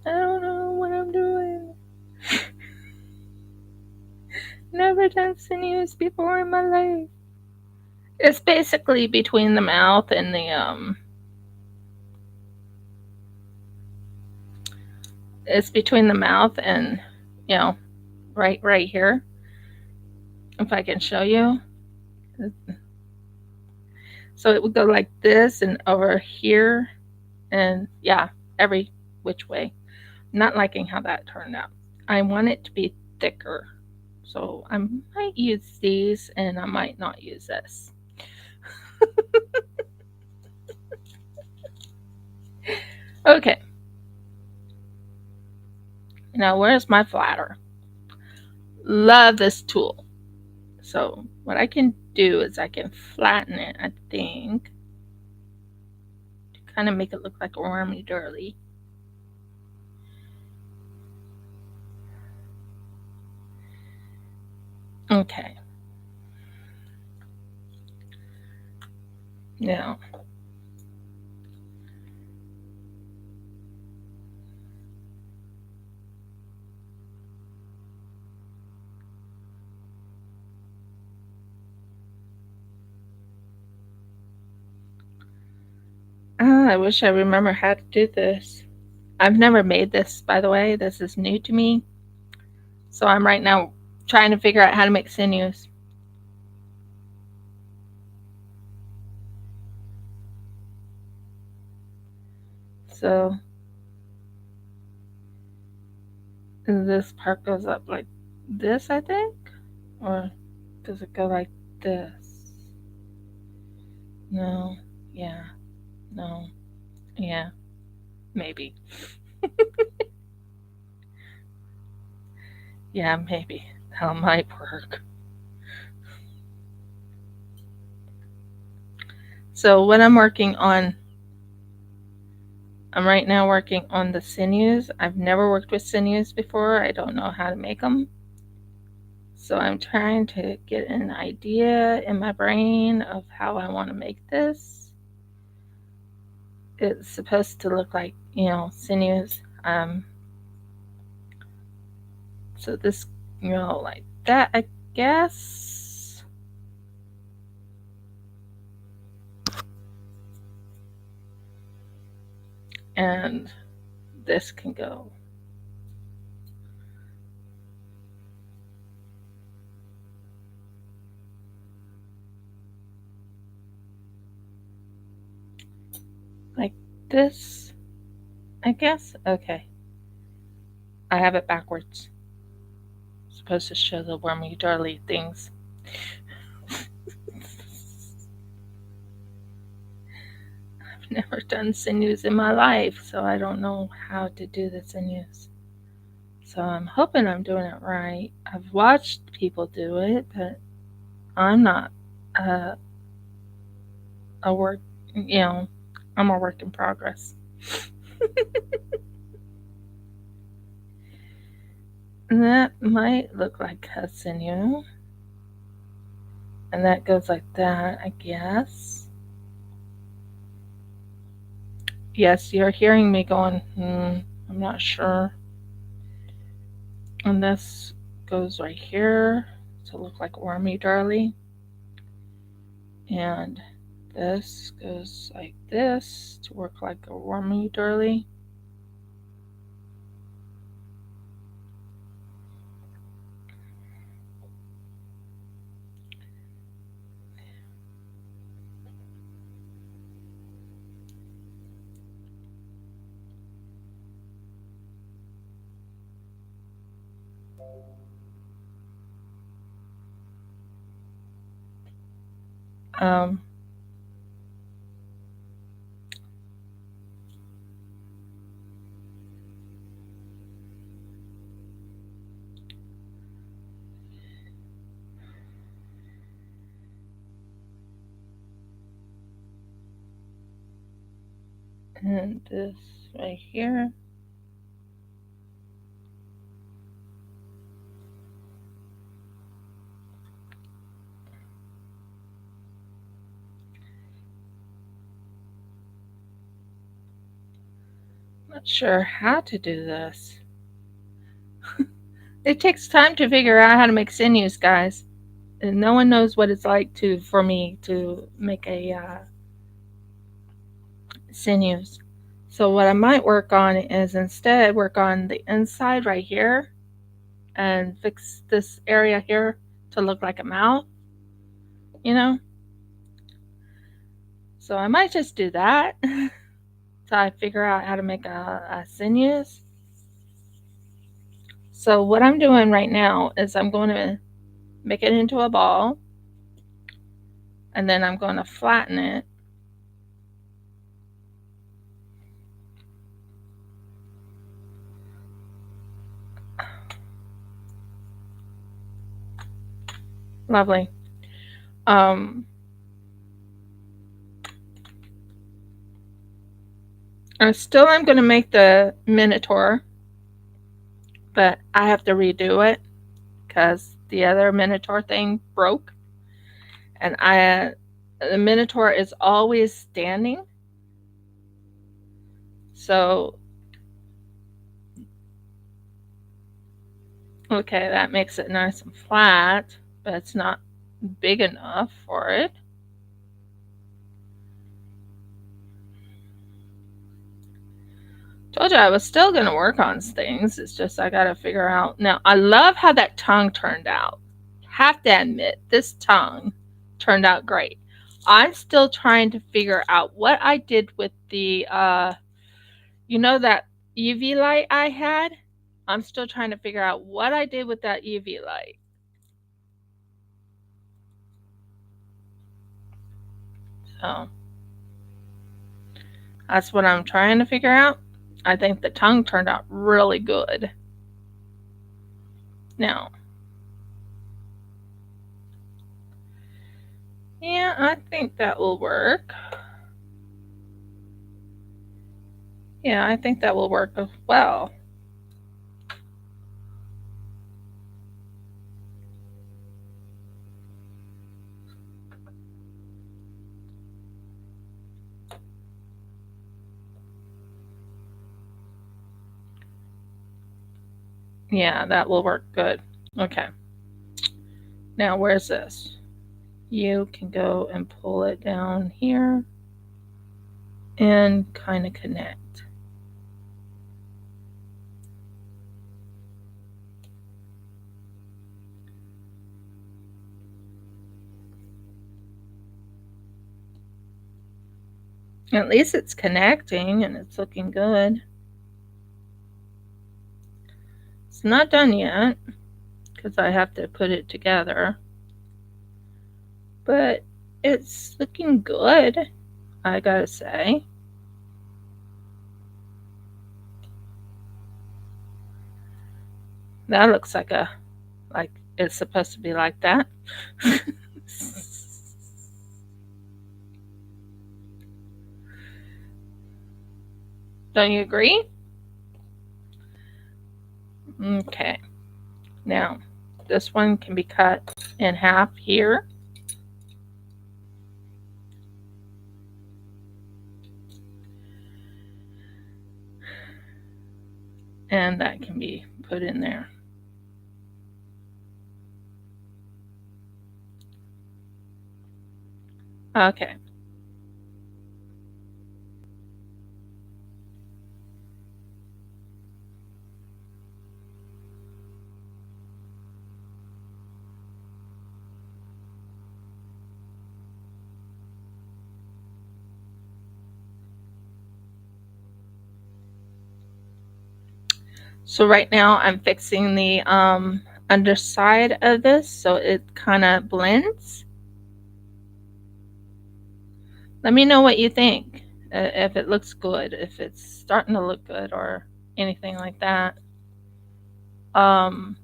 don't know what I'm doing. Never done sinews before in my life. It's basically between the mouth and it's between the mouth and, right here. If I can show you. So it would go like this and over here, and yeah, every which way. Not liking how that turned out. I want it to be thicker. So I might use these and I might not use this. Okay, now where's my flatter? Love this tool. So what I can do is I can flatten it, I think, to kind of make it look like a wormy dirly. Okay. Now, I wish I remember how to do this. I've never made this, by the way. This is new to me. So I'm right now trying to figure out how to make sinews. So this part goes up like this, I think? Or does it go like this? No. Yeah. No. Yeah. Maybe. Yeah, maybe. That might work. So what I'm right now working on the sinews. I've never worked with sinews before. I don't know how to make them. So I'm trying to get an idea in my brain of how I want to make this. It's supposed to look like, sinews. So this, like that, I guess. And this can go. Like this, I guess. Okay. I have it backwards. It's supposed to show the wormy darly things. I've never done sinews in my life, so I don't know how to do the sinews. So I'm hoping I'm doing it right. I've watched people do it, but I'm not uh, a work, I'm a work in progress. And that might look like a sinew. And that goes like that, I guess. Yes, you're hearing me going, I'm not sure. And this goes right here to look like wormy darly. And this goes like this to work like a wormy darly. Um, and this right here. Not sure how to do this. It takes time to figure out how to make sinews, guys. And no one knows what it's like for me to make a sinews. So what I might work on is instead work on the inside right here and fix this area here to look like a mouth, you know? So I might just do that till I figure out how to make a sinews. So what I'm doing right now is I'm going to make it into a ball. and then I'm going to flatten it. Lovely. I still am going to make the Minotaur, but I have to redo it because the other Minotaur thing broke, and the Minotaur is always standing, so okay, that makes it nice and flat, but it's not big enough for it. Told you I was still going to work on things. It's just I got to figure out. Now, I love how that tongue turned out. Have to admit, this tongue turned out great. I'm still trying to figure out what I did with the, that UV light I had. I'm still trying to figure out what I did with that UV light. So, that's what I'm trying to figure out. I think the tongue turned out really good. Now, yeah, I think that will work. Yeah, I think that will work as well. Yeah, that will work good. Okay. Now, where's this? You can go and pull it down here and kind of connect. At least it's connecting and it's looking good. It's not done yet because I have to put it together, but it's looking good, I gotta say. That looks like it's supposed to be like that. Don't you agree? Okay. Now, this one can be cut in half here. And that can be put in there. Okay. So right now I'm fixing the underside of this so it kind of blends. Let me know what you think, if it looks good, if it's starting to look good or anything like that. I'm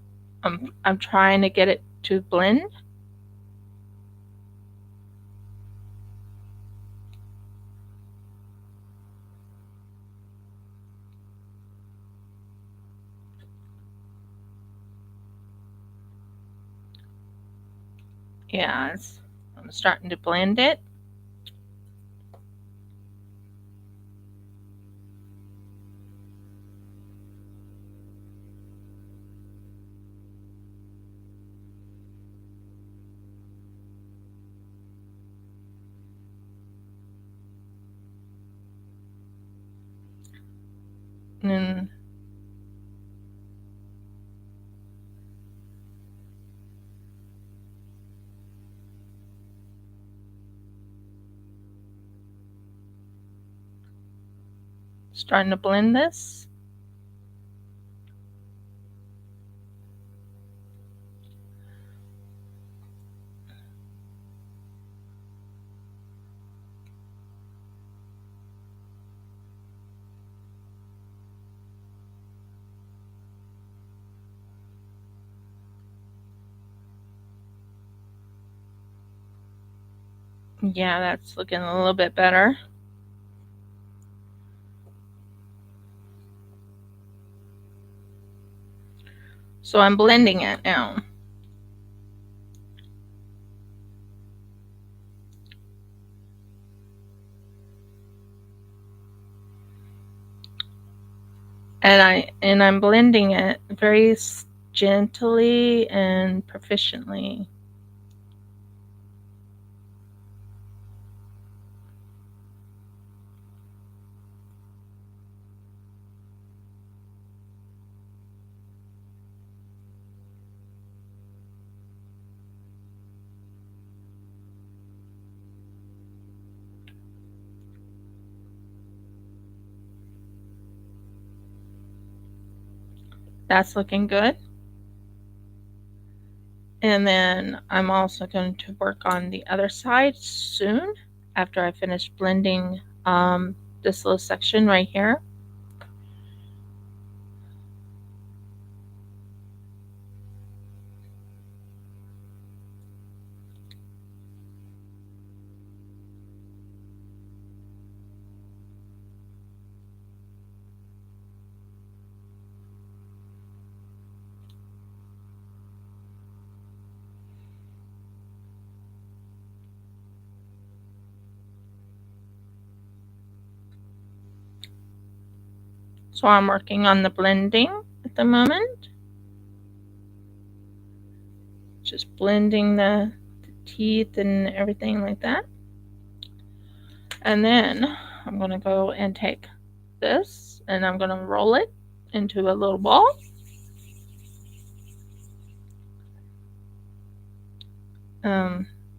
trying to get it to blend. Yeah, I'm starting to blend it. And then starting to blend this. Yeah, that's looking a little bit better. So I'm blending it now. And I'm blending it very gently and proficiently. That's looking good. And then I'm also going to work on the other side soon after I finish blending this little section right here. So I'm working on the blending at the moment. Just blending the teeth and everything like that. And then I'm going to go and take this and I'm going to roll it into a little ball.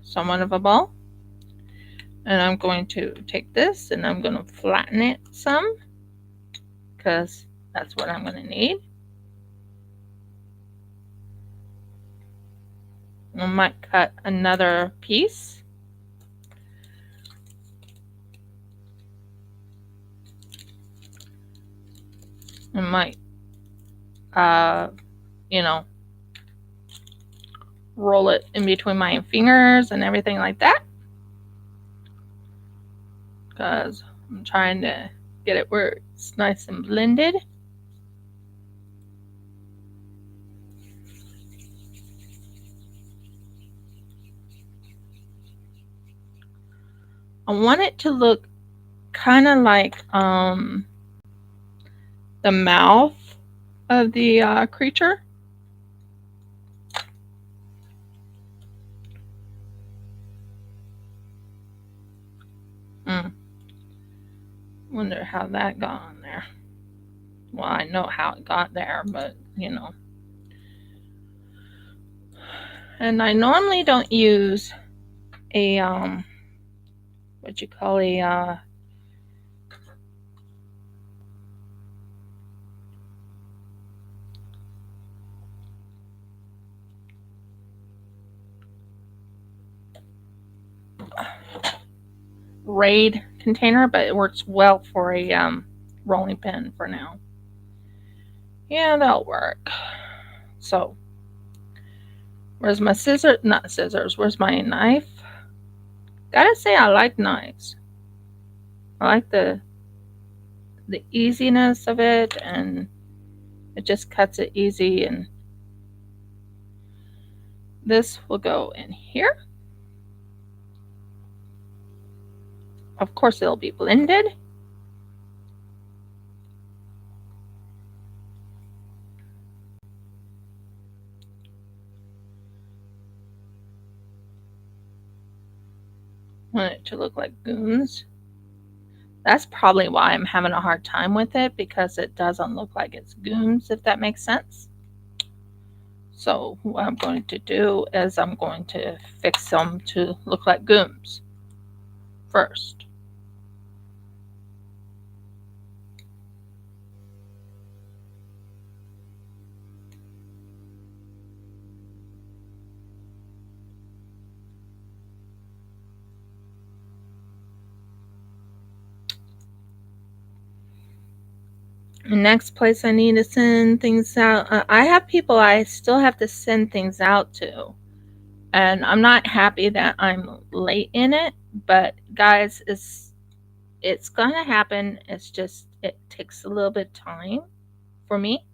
Somewhat of a ball. And I'm going to take this and I'm going to flatten it some because that's what I'm going to need. I might cut another piece. I might, roll it in between my fingers and everything like that. Because I'm trying to get it where it's nice and blended. I want it to look kind of like the mouth of the creature. Wonder how that got on there. Well, I know how it got there, but And I normally don't use a what you call a raid container, but it works well for a rolling pin for now. Yeah, that'll work. So, where's my scissors? Not scissors. Where's my knife? Gotta say, I like knives. I like the easiness of it, and it just cuts it easy. And this will go in here. Of course, it'll be blended. Want it to look like goons. That's probably why I'm having a hard time with it, because it doesn't look like it's goons, if that makes sense. So what I'm going to do is I'm going to fix them to look like goons first. The next place I need to send things out, I have people I still have to send things out to. And I'm not happy that I'm late in it, but guys, it's gonna happen. It's just it takes a little bit of time for me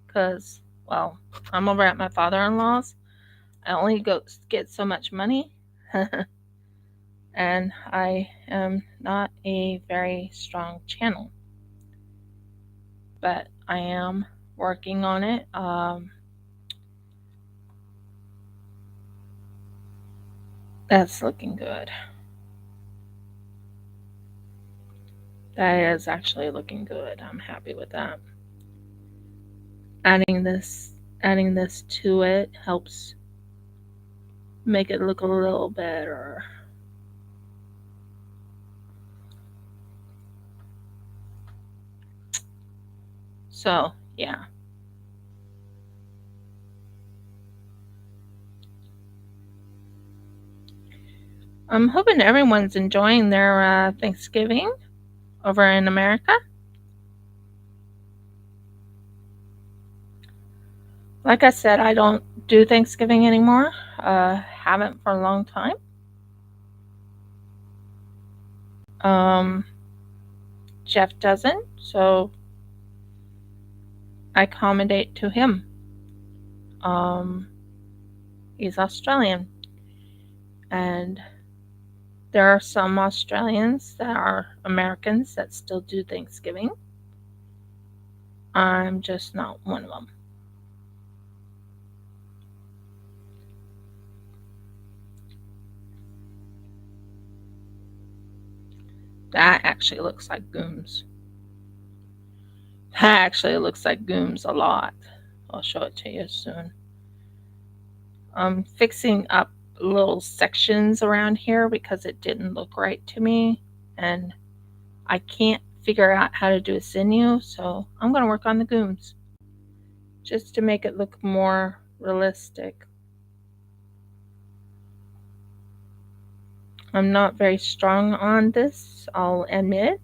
because, well, I'm over at my father-in-law's. I only get so much money, and I am not a very strong channel, but I am working on it. That's looking good. That is actually looking good. I'm happy with that. Adding this adding this to it helps make it look a little better. So, yeah. I'm hoping everyone's enjoying their Thanksgiving over in America. Like I said, I don't do Thanksgiving anymore. Haven't for a long time. Um, Jeff doesn't, so I accommodate to him. Um, he's Australian, and there are some Australians that are Americans that still do Thanksgiving. I'm just not one of them. That actually looks like gooms. That actually looks like gooms a lot. I'll show it to you soon. I'm fixing up little sections around here because it didn't look right to me, and I can't figure out how to do a sinew, so I'm going to work on the gooms just to make it look more realistic. I'm not very strong on this, I'll admit,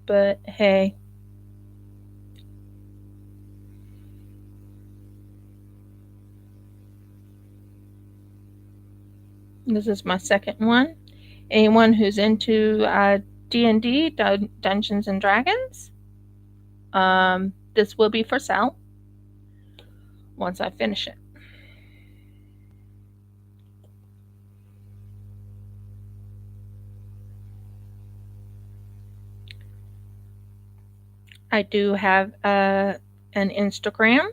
but hey. This is my second one. Anyone who's into D&D, Dungeons and Dragons, this will be for sale once I finish it. I do have an Instagram.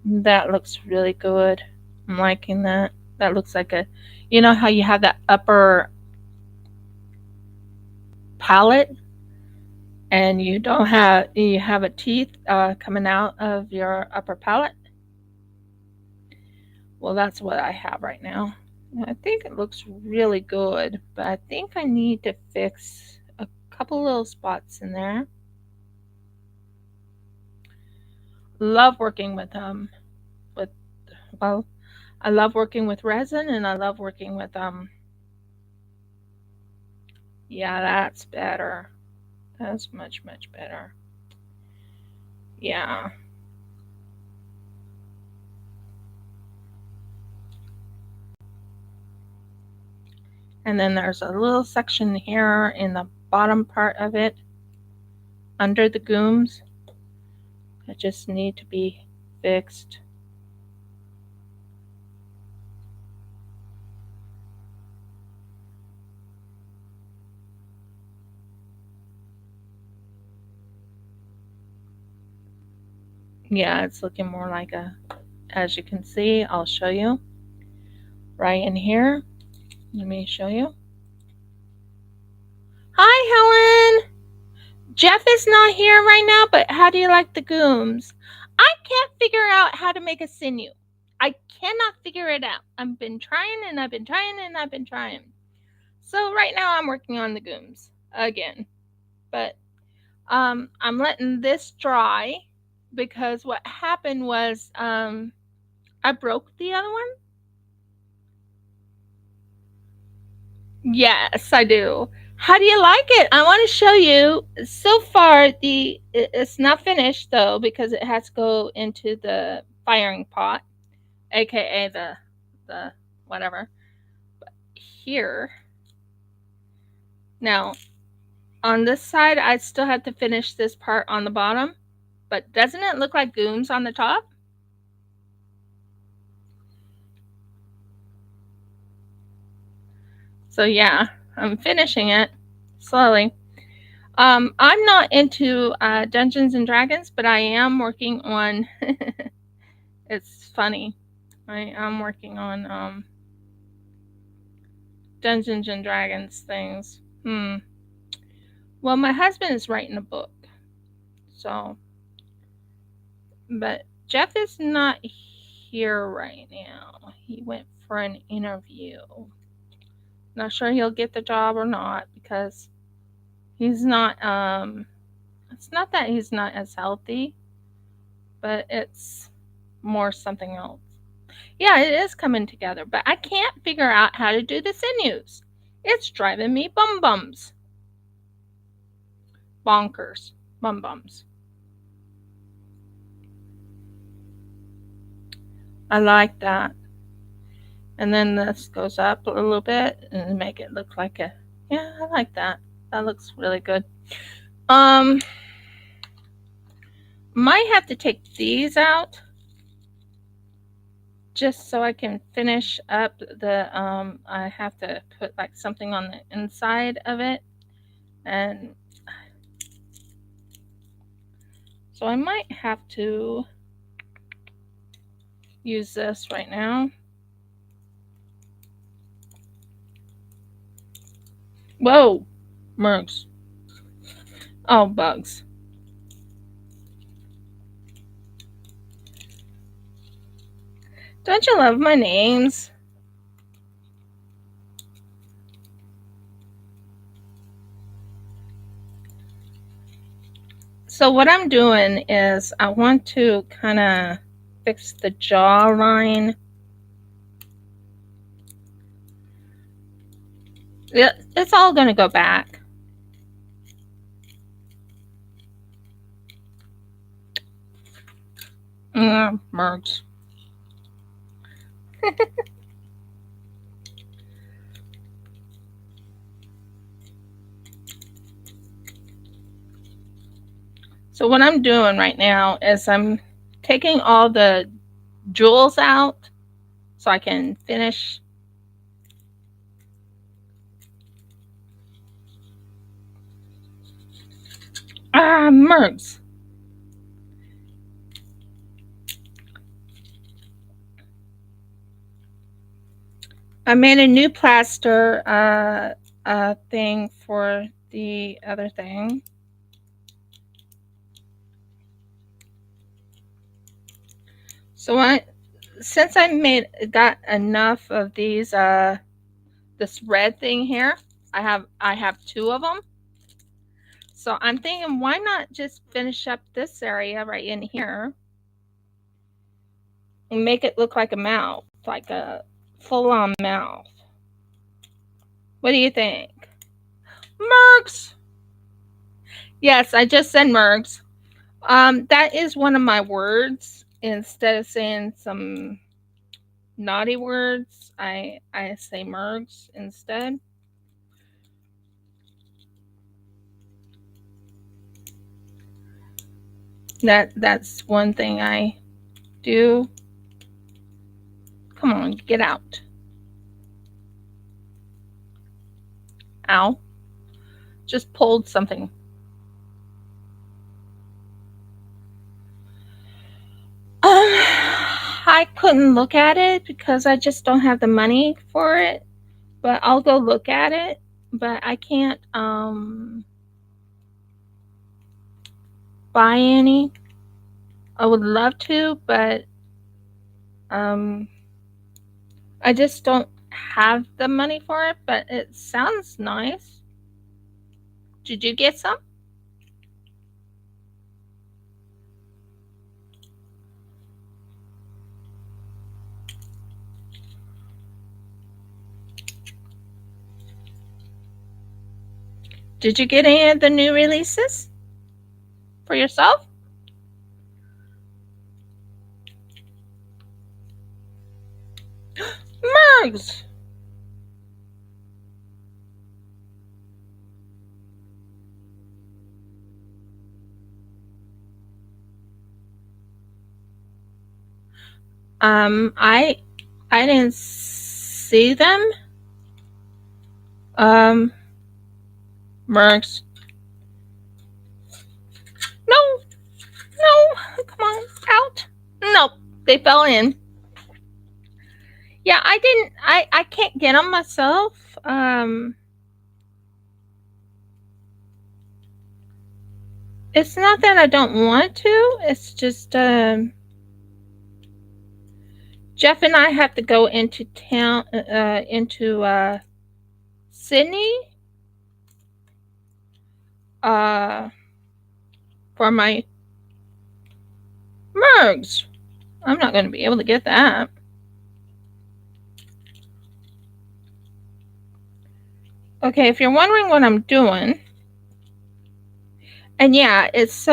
That looks really good. I'm liking that. That looks like a, you know how you have that upper palate and you have a teeth coming out of your upper palate? Well, that's what I have right now. I think it looks really good, but I think I need to fix a couple little spots in there. Love working with well, I love working with resin, and I love working with yeah, that's better. That's much better. Yeah. And then there's a little section here in the bottom part of it under the gooms that just need to be fixed. Yeah, it's looking more like a, as you can see, I'll show you right in here. Let me show you. Hi, Helen. Jeff is not here right now, but how do you like the gooms? I can't figure out how to make a sinew. I cannot figure it out. I've been trying and I've been trying and I've been trying. So right now I'm working on the gooms again. But I'm letting this dry because what happened was I broke the other one. Yes, I do. How do you like it? I want to show you. So far, it's not finished though because it has to go into the firing pot, aka the whatever. But here, now on this side, I still have to finish this part on the bottom. But doesn't it look like goons on the top? So yeah, I'm finishing it slowly. I'm not into Dungeons and Dragons, but I am working on. It's funny. I am working on Dungeons and Dragons things. Well, my husband is writing a book, so. But Jeff is not here right now. He went for an interview. Not sure he'll get the job or not because he's not. It's not that he's not as healthy, but it's more something else. Yeah, it is coming together, but I can't figure out how to do the sinews. It's driving me bums. Bonkers. Bums. I like that. And then this goes up a little bit and make it look like a, yeah, I like that. That looks really good. Might have to take these out just so I can finish up the, I have to put like something on the inside of it. And so I might have to use this right now. Whoa, Mergs. Oh, bugs. Don't you love my names? So what I'm doing is I want to kind of fix the jawline. It's all going to go back. Mergs. So what I'm doing right now is I'm taking all the jewels out so I can finish. Mergs. I made a new plaster thing for the other thing. So since I got enough of these this red thing here, I have 2 of them. So I'm thinking, why not just finish up this area right in here and make it look like a mouth, like a full-on mouth. What do you think? Mergs. Yes, I just said Mergs. That is one of my words. Instead of saying some naughty words, I say Mergs instead. That's one thing I do. Come on, get out. Ow. Just pulled something. I couldn't look at it because I just don't have the money for it. But I'll go look at it. But I can't buy any. I would love to, but I just don't have the money for it. But it sounds nice. Did you get some? Did you get any of the new releases for yourself? Mergs! I didn't see them. Mergs. No, no, come on, out. Nope, they fell in. Yeah, I didn't. I can't get them myself. It's not that I don't want to. It's just Jeff and I have to go into town, into Sydney, for my mergs. I'm not going to be able to get that. Okay, if you're wondering what I'm doing, and yeah, it's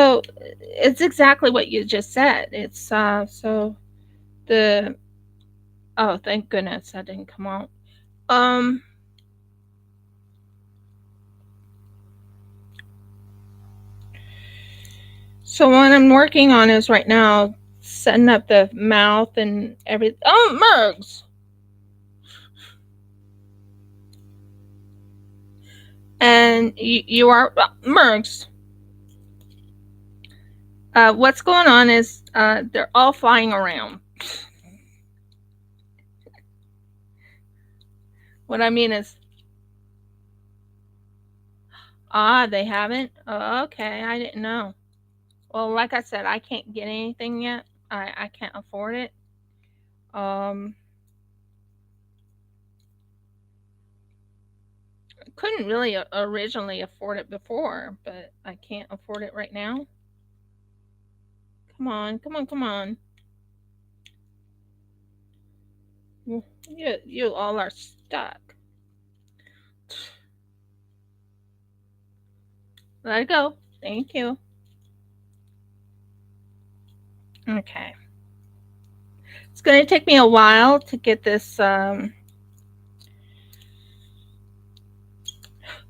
exactly what you just said. It's so the oh, thank goodness that didn't come out. So what I'm working on is right now setting up the mouth and everything. Oh, mergs. And you are mergs. What's going on is they're all flying around. What I mean is, they haven't. Oh, okay, I didn't know. Well, like I said, I can't get anything yet. I can't afford it. Couldn't really originally afford it before, but I can't afford it right now. Come on, come on, come on. You all are stuck. Let it go. Thank you. Okay. It's going to take me a while to get this. Oh,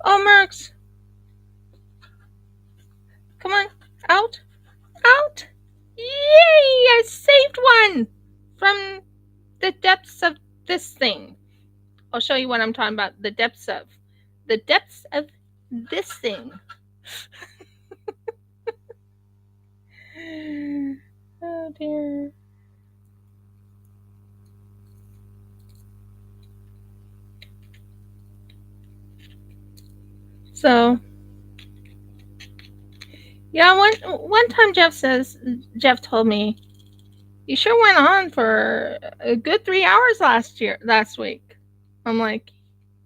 Mercs. Come on. Out. Out. Yay! I saved one from the depths of this thing. I'll show you what I'm talking about. The depths of this thing. Oh dear. So yeah, one time Jeff told me, you sure went on for a good 3 hours last week. I'm like,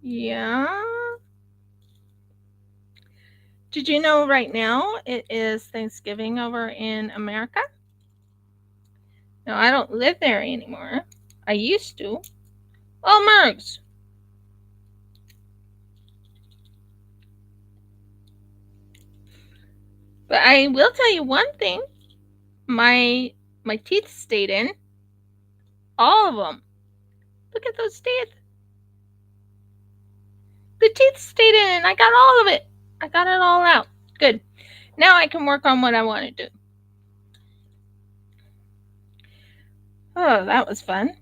yeah. Did you know right now it is Thanksgiving over in America? No, I don't live there anymore. I used to. Oh, Mergs. But I will tell you one thing. My teeth stayed in. All of them. Look at those teeth. The teeth stayed in and I got all of it. I got it all out. Good. Now I can work on what I want to do. Oh, that was fun.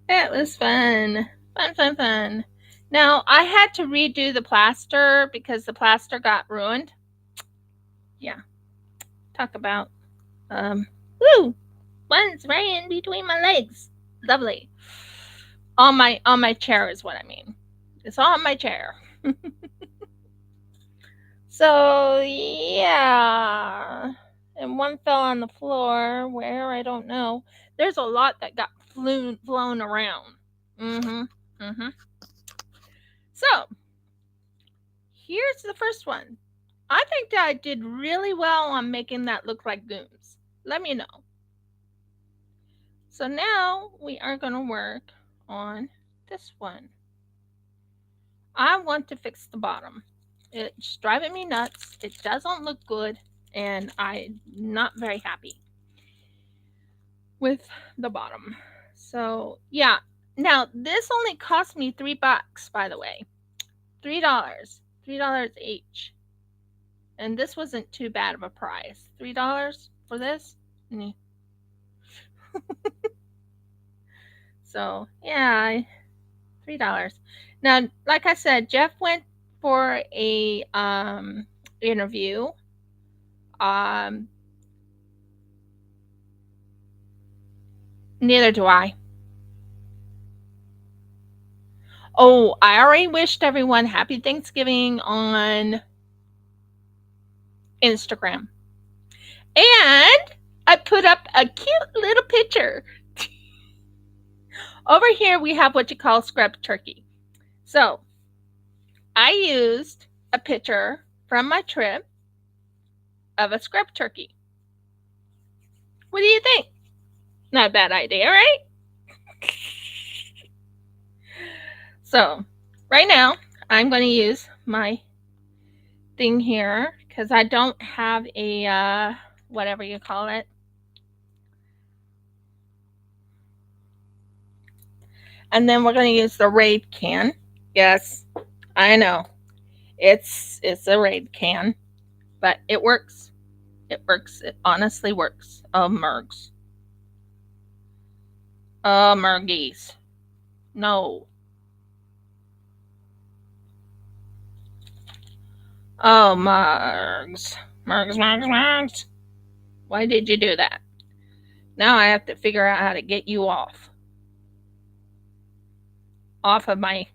That was fun. Fun. Now, I had to redo the plaster because the plaster got ruined. Yeah. Talk about, woo! One's right in between my legs. Lovely. On my chair is what I mean. It's on my chair. So, yeah. And one fell on the floor. Where? I don't know. There's a lot that got flown around. So, here's the first one. I think that I did really well on making that look like goons. Let me know. So now we are going to work on This one. I want to fix the bottom. It's driving me nuts. It doesn't look good, and I'm not very happy with the bottom. So, yeah. Now, this only cost me $3, by the way. $3. $3 each. And this wasn't too bad of a price. $3 for this? So, yeah, $3. Now, like I said, Jeff went for a interview. Um, Neither do I. Oh, I already wished everyone happy Thanksgiving on Instagram. And I put up a cute little picture. Over here, we have what you call scrub turkey. So I used a picture from my trip of a scrub turkey. What do you think? Not a bad idea, right? So right now, I'm going to use my thing here because I don't have a whatever you call it. And then we're going to use the Raid can. Yes, I know. It's a Raid can, but it works. It works. It honestly works. Oh, Mergs. Oh, Mergies. No. Oh, Mergs. Mergs, Mergs, Mergs. Why did you do that? Now I have to figure out how to get you off. Off of my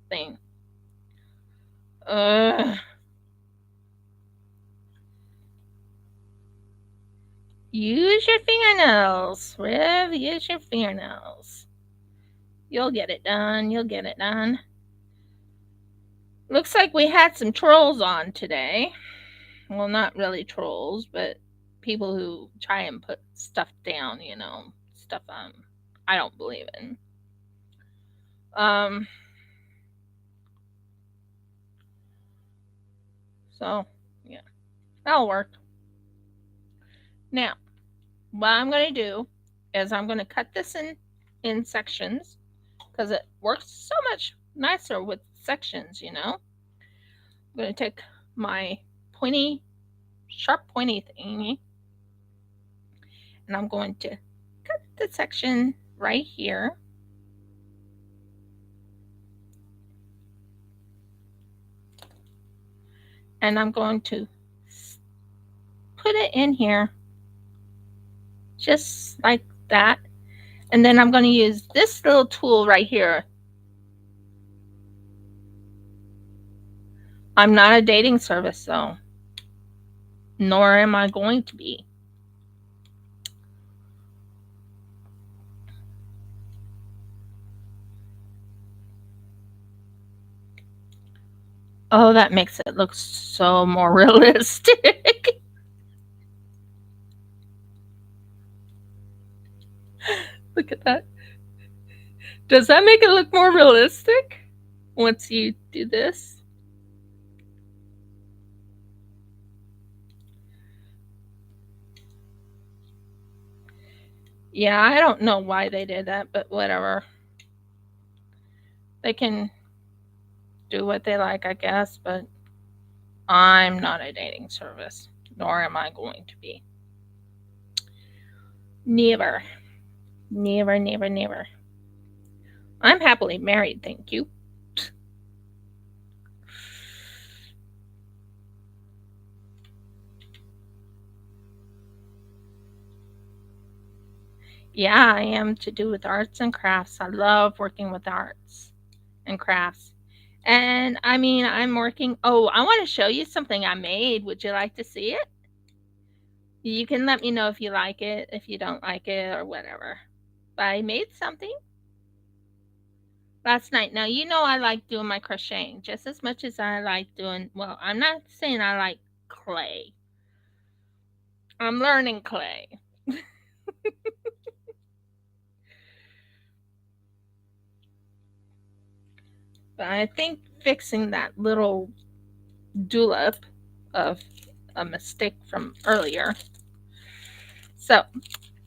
thing. Use your fingernails, Riv. Use your fingernails. You'll get it done. You'll get it done. Looks like we had some trolls on today. Well, not really trolls, but people who try and put stuff down, stuff I don't believe in. So yeah, that'll work. Now, what I'm going to do is I'm going to cut this in sections because it works so much nicer with sections, I'm going to take my sharp pointy thingy, and I'm going to cut the section right here. And I'm going to put it in here just like that. And then I'm going to use this little tool right here. I'm not a dating service, though. Nor am I going to be. Oh, that makes it look so more realistic. Look at that. Does that make it look more realistic once you do this? Yeah, I don't know why they did that, but whatever. They can do what they like, I guess, but I'm not a dating service, nor am I going to be. Never. Never, never, never. I'm happily married, thank you. Yeah, I am to do with arts and crafts. I love working with arts and crafts. And I mean, I'm working. Oh, I want to show you something I made. Would you like to see it? You can let me know if you like it, if you don't like it, or whatever. But I made something last night. Now, I like doing my crocheting just as much as I like doing, well, I'm not saying I like clay. I'm learning clay. But I think fixing that little dollop of a mistake from earlier. So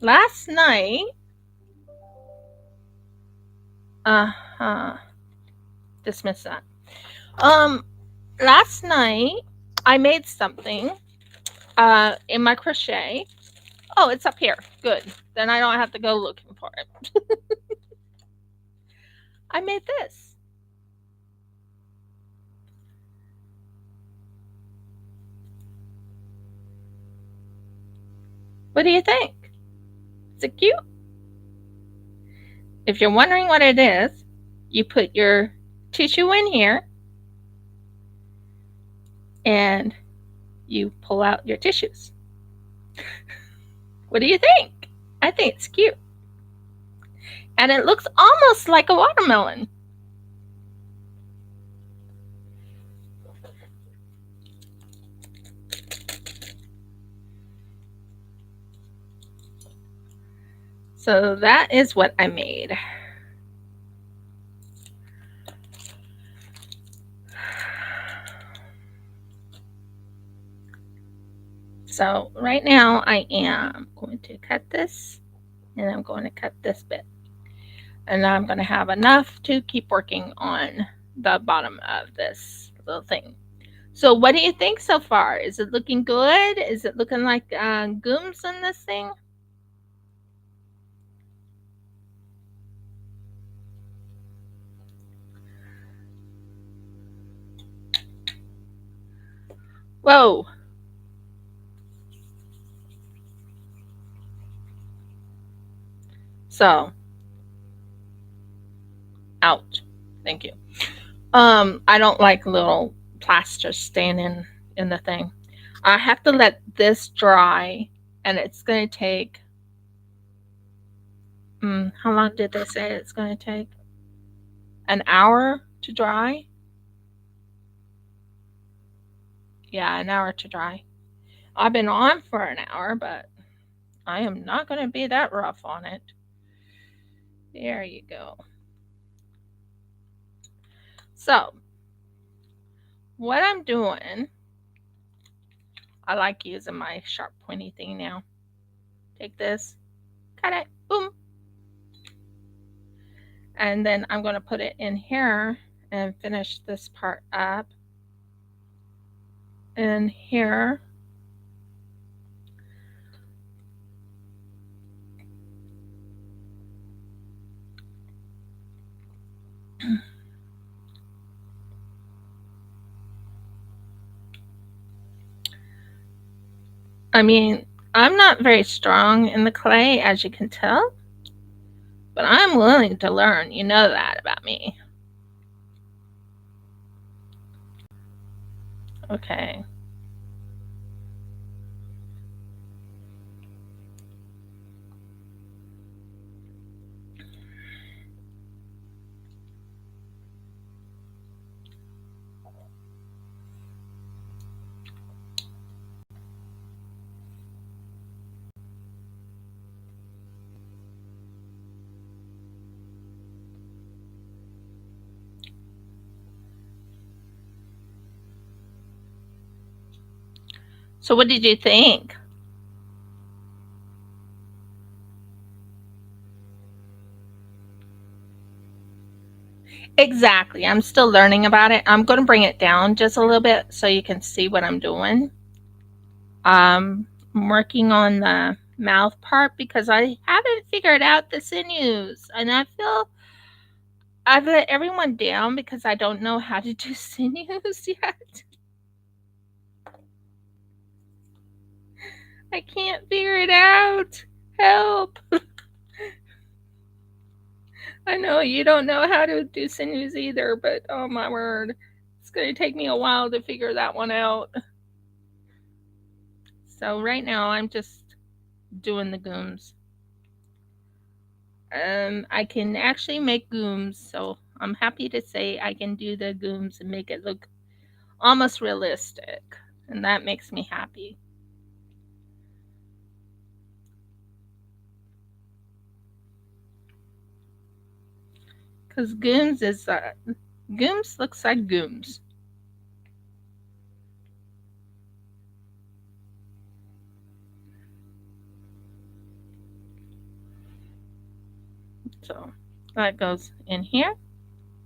last night, dismiss that. Um, last night I made something in my crochet. Oh, it's up here. Good. Then I don't have to go looking for it. I made this. What do you think? Is it cute? If you're wondering what it is, you put your tissue in here and you pull out your tissues. What do you think? I think it's cute. And it looks almost like a watermelon. So that is what I made. So right now I am going to cut this, and I'm going to cut this bit. And I'm going to have enough to keep working on the bottom of this little thing. So what do you think so far? Is it looking good? Is it looking like gooms on this thing? Whoa. So, ouch. Thank you. I don't like little plaster staying in the thing. I have to let this dry, and it's going to take. How long did they say it's going to take? An hour to dry? Yeah, an hour to dry. I've been on for an hour, but I am not going to be that rough on it. There you go. So, what I'm doing, I like using my sharp pointy thing now. Take this, cut it, boom. And then I'm going to put it in here and finish this part up. And here. I mean, I'm not very strong in the clay, as you can tell, but I'm willing to learn. You know that about me. Okay. So what did you think? Exactly. I'm still learning about it. I'm going to bring it down just a little bit so you can see what I'm doing. I'm working on the mouth part because I haven't figured out the sinews, and I feel I've let everyone down because I don't know how to do sinews yet. I can't figure it out. Help. I know you don't know how to do sinews either, but oh my word. It's going to take me a while to figure that one out. So right now I'm just doing the gooms. I can actually make gooms, so I'm happy to say I can do the gooms and make it look almost realistic, and that makes me happy. Because gooms is Gooms looks like gooms. So that goes in here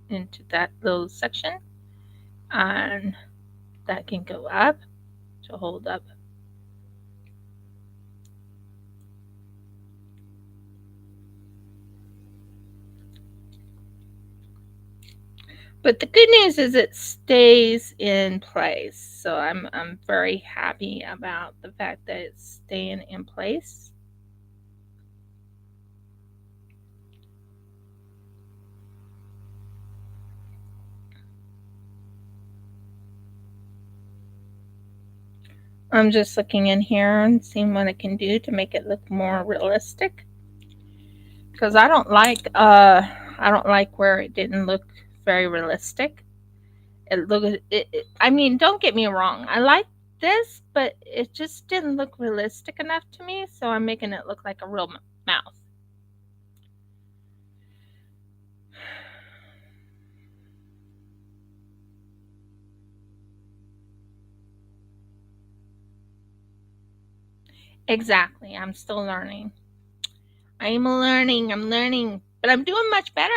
into that little section, and that can go up to hold up. But the good news is it stays in place. So I'm very happy about the fact that it's staying in place. I'm just looking in here and seeing what I can do to make it look more realistic. Because I don't like where it didn't look very realistic. I mean, don't get me wrong. I like this, but it just didn't look realistic enough to me, so I'm making it look like a real mouth. Exactly. I'm still learning. I'm learning, but I'm doing much better.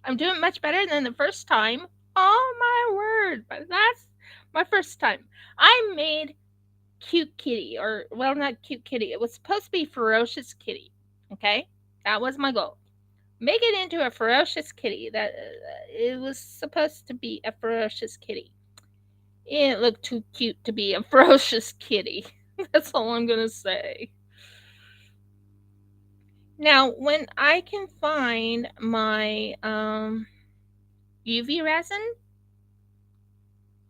I'm doing much better than the first time. Oh my word. But that's my first time. I made Cute Kitty, or well, not Cute Kitty. It was supposed to be Ferocious Kitty. Okay? That was my goal. Make it into a ferocious kitty. That it was supposed to be a ferocious kitty. It looked too cute to be a ferocious kitty. That's all I'm gonna say. Now, when I can find my UV resin,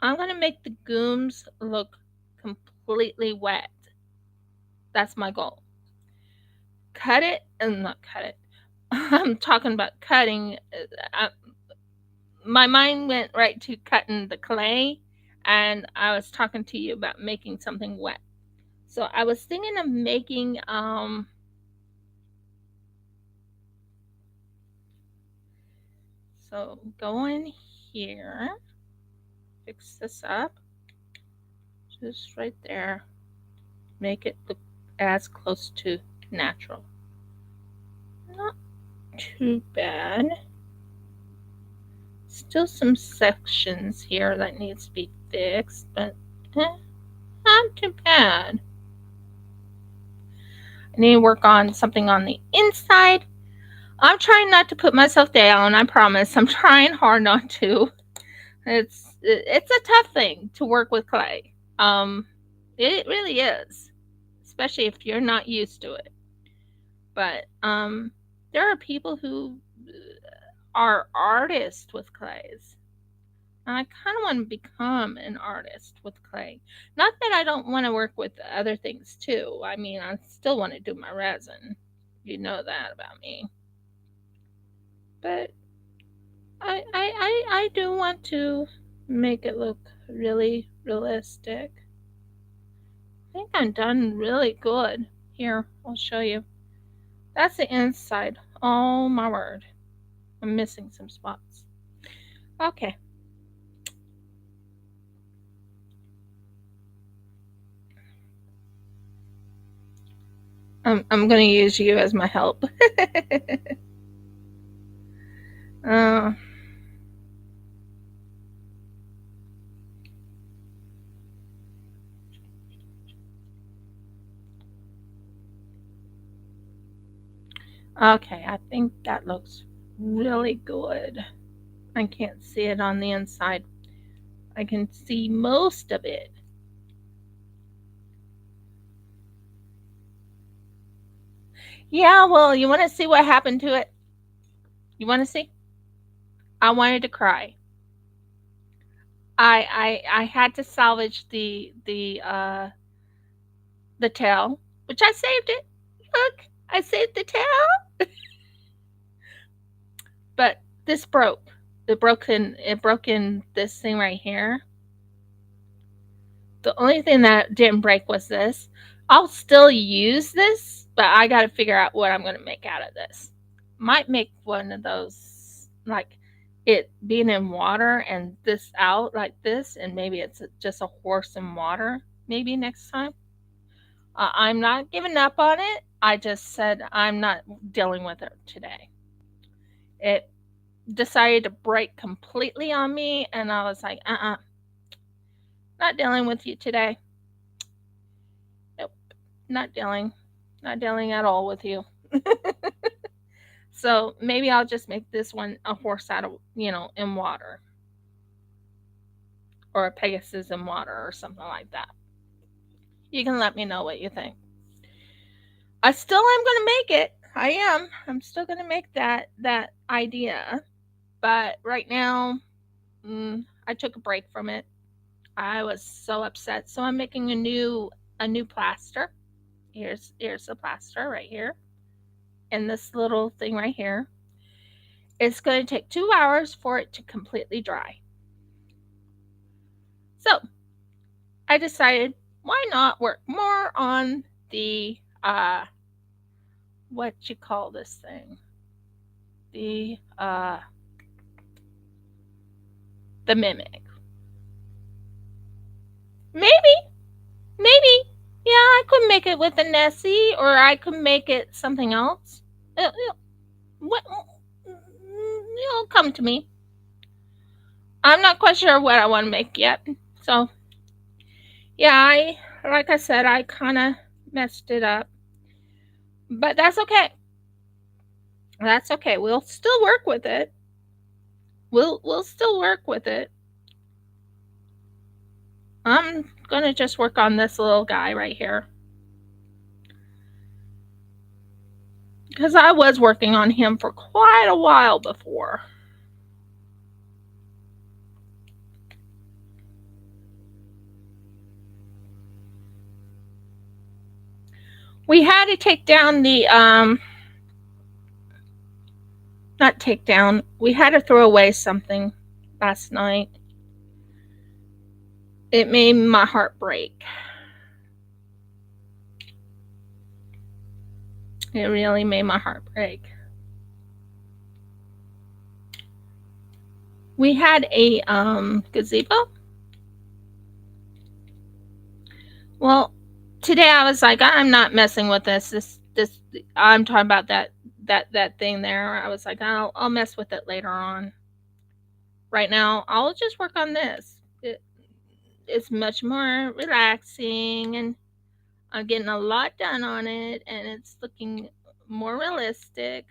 I'm gonna make the gooms look completely wet. That's my goal. Cut it, and not cut it. I'm talking about cutting. My mind went right to cutting the clay, and I was talking to you about making something wet. So I was thinking of making so go in here, fix this up, just right there, make it look as close to natural. Not too bad. Still some sections here that needs to be fixed, but not too bad. I need to work on something on the inside. I'm trying not to put myself down. I promise. I'm trying hard not to. It's a tough thing to work with clay. It really is, especially if you're not used to it. But there are people who are artists with clays. And I kind of want to become an artist with clay. Not that I don't want to work with other things too. I mean, I still want to do my resin. You know that about me. But I do want to make it look really realistic. I think I'm done really good. Here, I'll show you. That's the inside. Oh my word. I'm missing some spots. Okay. I'm going to use you as my help. uh, okay, I think that looks really good. I can't see it on the inside. I can see most of it. Yeah, well, you want to see what happened to it? You want to see? I wanted to cry. I had to salvage the tail, which I saved it. Look, I saved the tail. But this broke. It broke in this thing right here. The only thing that didn't break was this. I'll still use this, but I got to figure out what I'm going to make out of this. Might make one of those like it being in water and this out like this, and maybe it's just a horse in water, maybe next time. I'm not giving up on it. I just said I'm not dealing with it today. It decided to break completely on me, and I was like, not dealing with you today. Nope, not dealing. Not dealing at all with you. So maybe I'll just make this one a horse out of, in water. Or a Pegasus in water or something like that. You can let me know what you think. I still am going to make it. I am. I'm still going to make that idea. But right now, I took a break from it. I was so upset. So I'm making a new plaster. Here's the plaster right here. And this little thing right here. It's going to take 2 hours for it to completely dry. So I decided, why not work more on the what you call this thing? The mimic. Maybe, yeah, I could make it with a Nessie, or I could make it something else. It'll come to me. I'm not quite sure what I want to make yet. So, yeah, like I said, I kind of messed it up. But that's okay. That's okay. We'll still work with it. We'll still work with it. I'm gonna just work on this little guy right here. Because I was working on him for quite a while before. We had to take down the not take down. We had to throw away something last night. It made my heart break. It really made my heart break. We had a gazebo. Well, today I was like, I'm not messing with this. I'm talking about that thing there. I was like, I'll mess with it later on. Right now, I'll just work on this. It's much more relaxing, and I'm getting a lot done on it, and it's looking more realistic.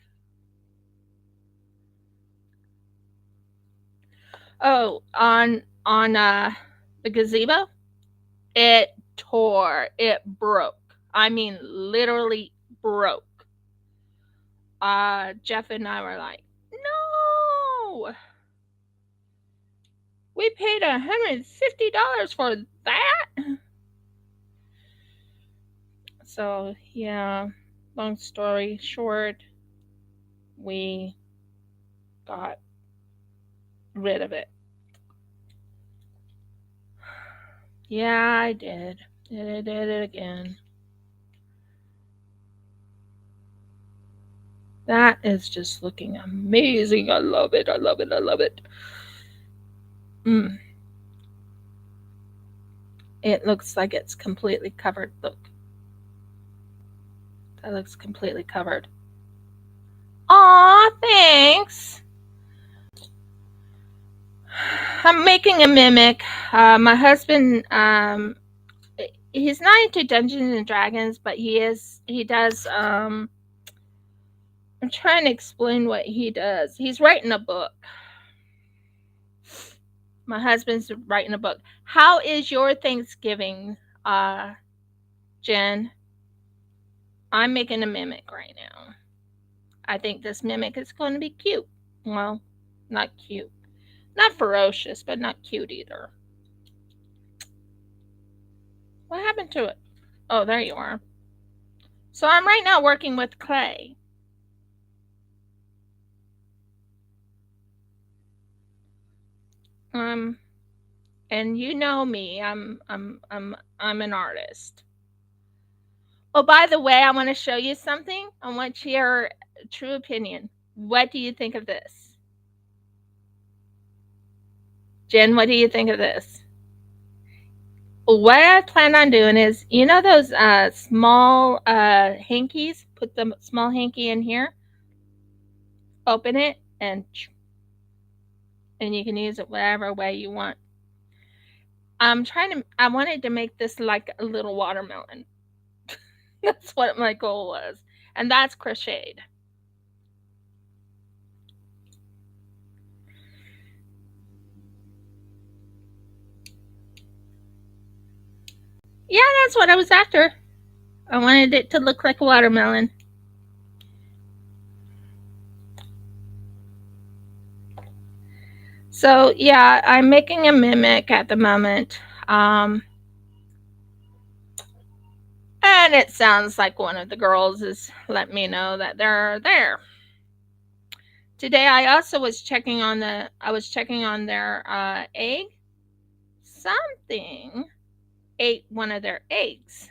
Oh, on the gazebo, it broke. I mean, literally broke. Jeff and I were like, no, we paid $150 for that. So yeah, long story short, we got rid of it. Yeah, I did. I did it again. That is just looking amazing. I love it. I love it. I love it. It looks like it's completely covered. Look. That looks completely covered. Aw, thanks. I'm making a mimic. My husband, he's not into Dungeons and Dragons, but he does, I'm trying to explain what he does. He's writing a book. My husband's writing a book. How is your Thanksgiving, Jen? I'm making a mimic right now. I think this mimic is going to be cute. Well, not cute. Not ferocious, but not cute either. What happened to it? Oh, there you are. So I'm right now working with clay. And you know me, I'm an artist. Oh, by the way, I want to show you something. I want your true opinion. What do you think of this? Jen, what do you think of this? What I plan on doing is, you know those small hankies? Put the small hanky in here, open it, and you can use it whatever way you want. I wanted to make this like a little watermelon. That's what my goal was. And that's crocheted. Yeah, that's what I was after. I wanted it to look like a watermelon. So yeah, I'm making a mimic at the moment. And it sounds like one of the girls is letting me know that they're there. Today I also was checking on their egg. Something ate one of their eggs.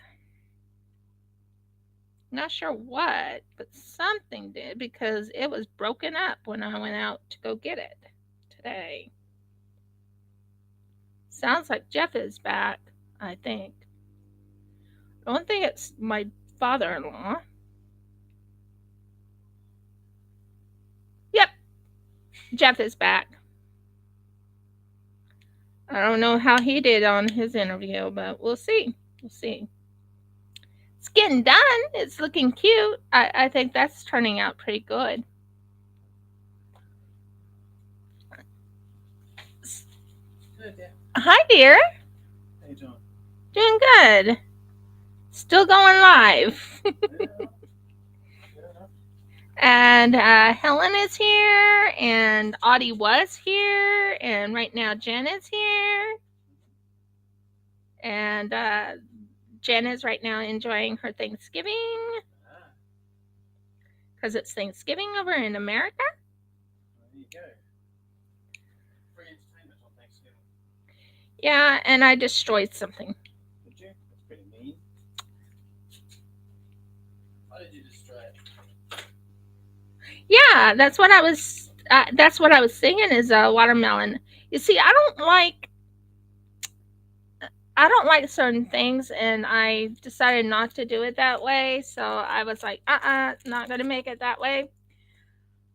Not sure what, but something did because it was broken up when I went out to go get it today. Sounds like Jeff is back, I think. I don't think it's my father in law. Yep, Jeff is back. I don't know how he did on his interview, but we'll see. We'll see. It's getting done. It's looking cute. I think that's turning out pretty good. Good, yeah. Hi, dear. How you doing? Doing good. Still going live. And Helen is here, and Audie was here, and right now Jen is here. And Jen is right now enjoying her Thanksgiving because it's Thanksgiving over in America. There you go. Free entertainment on Thanksgiving. Yeah, and I destroyed something. Did you? That's pretty mean. Why did you destroy it? Yeah, that's what I was. That's what I was singing is a watermelon. You see, I don't like certain things, and I decided not to do it that way. So I was like, not gonna make it that way.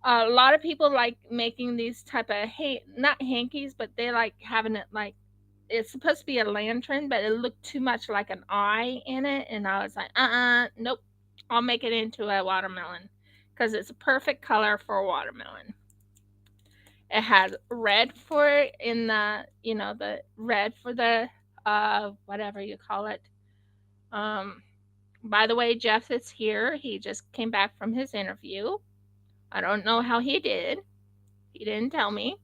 A lot of people like making these type of not hankies, but they like having it like it's supposed to be a lantern, but it looked too much like an eye in it, and I was like, nope, I'll make it into a watermelon because it's a perfect color for a watermelon. It has red for in the red for the whatever you call it. Um, by the way, Jeff is here. He just came back from his interview. I don't know how he did. He didn't tell me.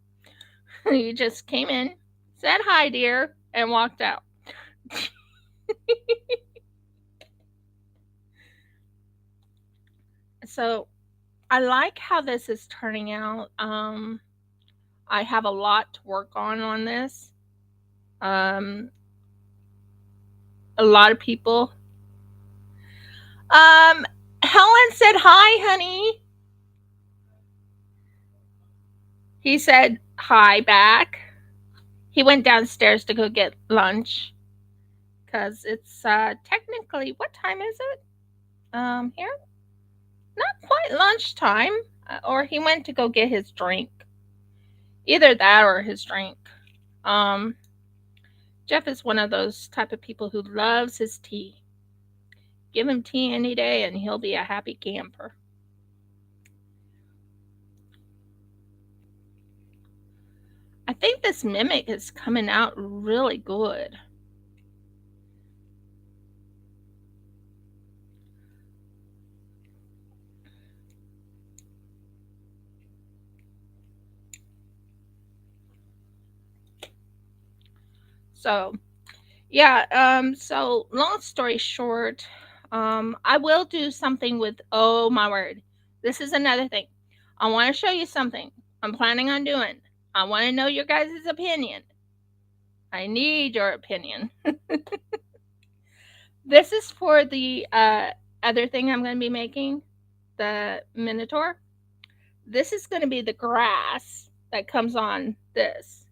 He just came in, said hi, dear, and walked out. So I like how this is turning out. I have a lot to work on this. Um, a lot of people. Helen said hi, honey. He said hi back. He went downstairs to go get lunch because it's technically what time is it? Here, not quite lunchtime. Or he went to go get his drink. Either that or his drink. Um, Jeff is one of those type of people who loves his tea. Give him tea any day and he'll be a happy camper. I think this mimic is coming out really good. So, yeah, so long story short, I will do something with, oh my word, this is another thing. I want to show you something I'm planning on doing. I want to know your guys' opinion. I need your opinion. This is for the other thing I'm going to be making, the Minotaur. This is going to be the grass that comes on this.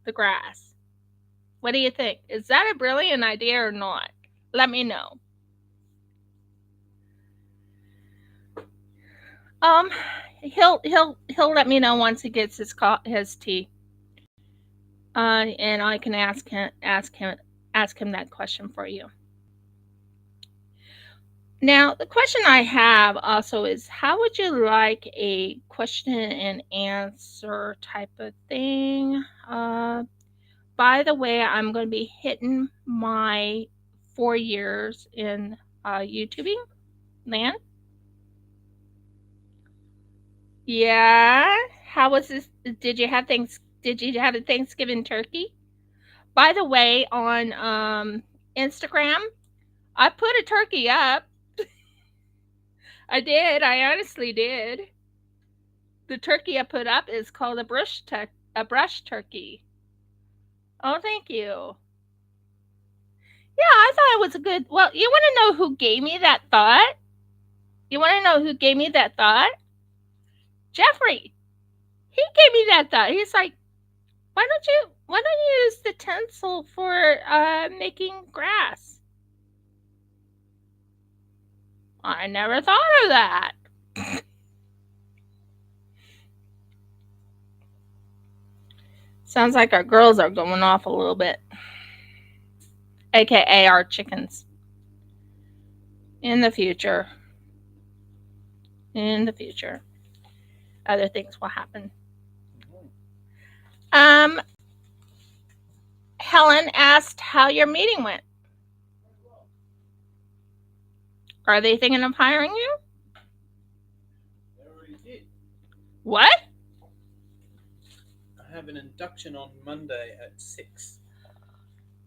the grass. What do you think? Is that a brilliant idea or not? Let me know. Um, he'll let me know once he gets his tea. And I can ask him that question for you. Now, the question I have also is, how would you like a question and answer type of thing? By the way, I'm going to be hitting my 4 years in YouTubing land. Yeah. How was this? Did you have a Thanksgiving turkey? By the way, on Instagram, I put a turkey up. I did. I honestly did. The turkey I put up is called a brush turkey. Oh, thank you. Yeah, I thought it was a good. Well, you want to know who gave me that thought? You want to know who gave me that thought? Jeffrey. He gave me that thought. He's like, why don't you use the tinsel for making grass? I never thought of that. Sounds like our girls are going off a little bit, aka our chickens. In the future, in the future, other things will happen. Um, Helen asked how your meeting went. Are they thinking of hiring you? They already did. What? I have an induction on Monday at 6.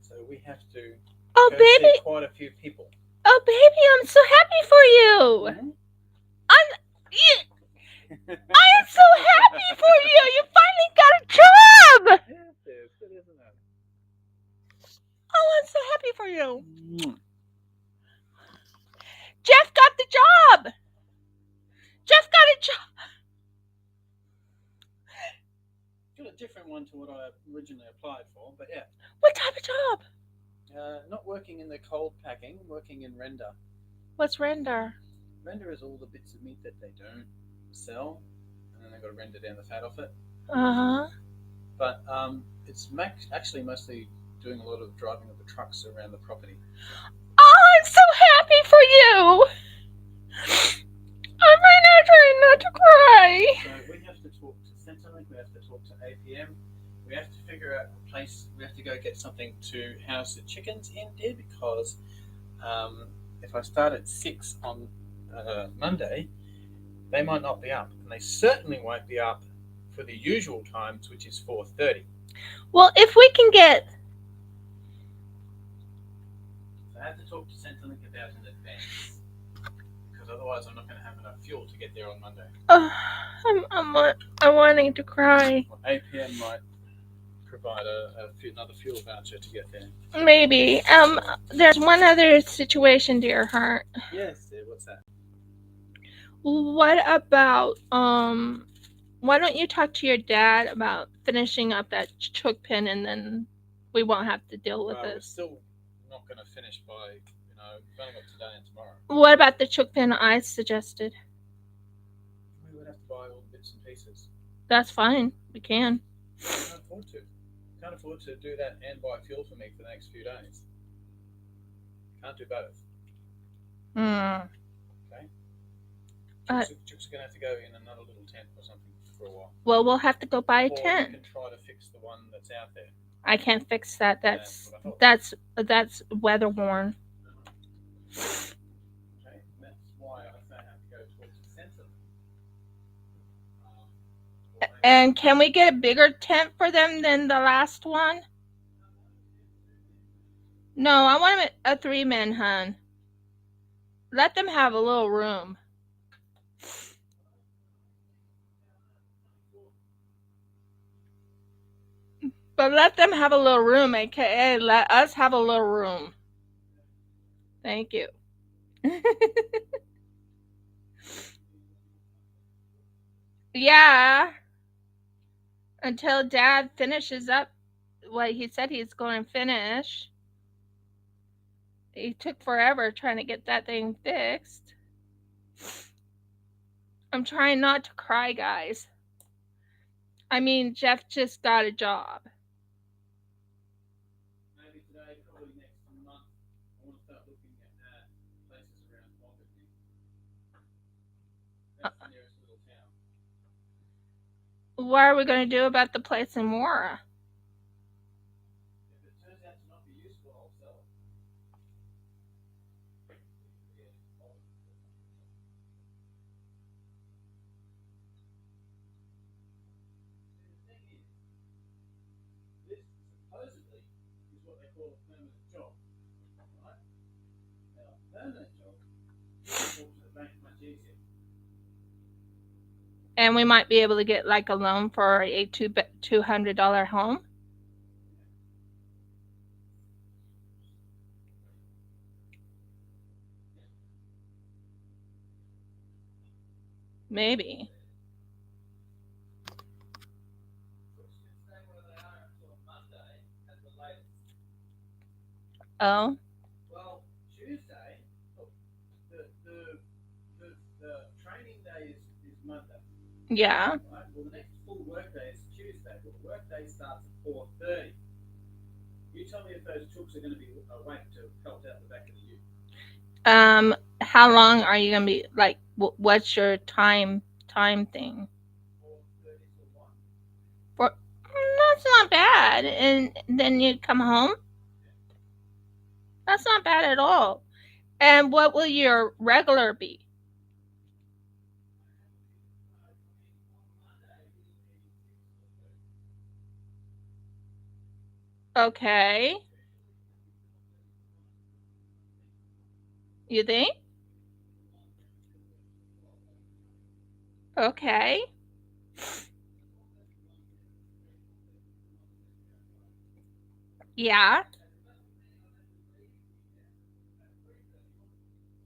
So we have to go see quite a few people. Oh, baby, I'm so happy for you. Mm-hmm. I am so happy for you. You finally got a job. Yes, it's good, isn't it? Oh, I'm so happy for you. Jeff got the job. Jeff got a job. Got a different one to what I originally applied for, but yeah. What type of job? Not working in the cold packing, working in render. What's render? Render is all the bits of meat that they don't sell, and then they've got to render down the fat off it. Uh-huh. But it's actually mostly doing a lot of driving of the trucks around the property. Oh, I'm so happy for you. I'm right now trying not to cry. So we have to talk to Centrelink, we have to talk to APM, we have to figure out a place, we have to go get something to house the chickens in there, because if I start at 6 on Monday, they might not be up, and they certainly won't be up for the usual times, which is 4:30. Well, if we can get... So I have to talk to Centrelink about it in advance, because otherwise I'm not going to have enough fuel to get there on Monday. I'm wanting to cry. Well, APM might provide another fuel voucher to get there. Maybe. There's one other situation, dear heart. Yes, what's that? What about why don't you talk to your dad about finishing up that chook pin, and then we won't have to deal with We're this. still not going to finish by, we've only got today and tomorrow. What about the chook pin I suggested? We would have to buy all the bits and pieces. That's fine. We can. Can't afford to. Can't afford to do that and buy fuel for me for the next few days. Can't do both. Okay. Chicks are going to have to go in another little tent or something for a while. Well, we'll have to go buy a tent. Or you can try to fix the one that's out there. I can't fix that. That's weather worn. Okay, that's why I say I have to go talk to Sensor. And can we get a bigger tent for them than the last one? No, I want a 3-man, hun. Let them have a little room. But let them have a little room, aka let us have a little room. Thank you. Yeah. Until Dad finishes up what he said he's going to finish. He took forever trying to get that thing fixed. I'm trying not to cry, guys. I mean, Jeff just got a job. Maybe today, probably next month, I want to start looking at places around Wongadee. That's the nearest little town. What are we going to do about the place in Mora? If it turns out to not be useful, I'll sell it. See, the thing is, this supposedly is what they call a permanent job, right? Now, a permanent job, you can talk to the bank much easier. And we might be able to get like a loan for a $200 home. Maybe. Which can stay where they are until Monday at the latest. Oh, Well, Tuesday, look, the the the training day is Monday, yeah. right? Well, the next full work day is Tuesday. Well, the work day starts at 4:30. You tell me if those chooks are going to be awake to help out the back of the ute. How long are you going to be like what's your time thing? 4:30 to 1. For that's not bad. And then you come home? That's not bad at all. And what will your regular be? Okay. You think? Okay. Yeah.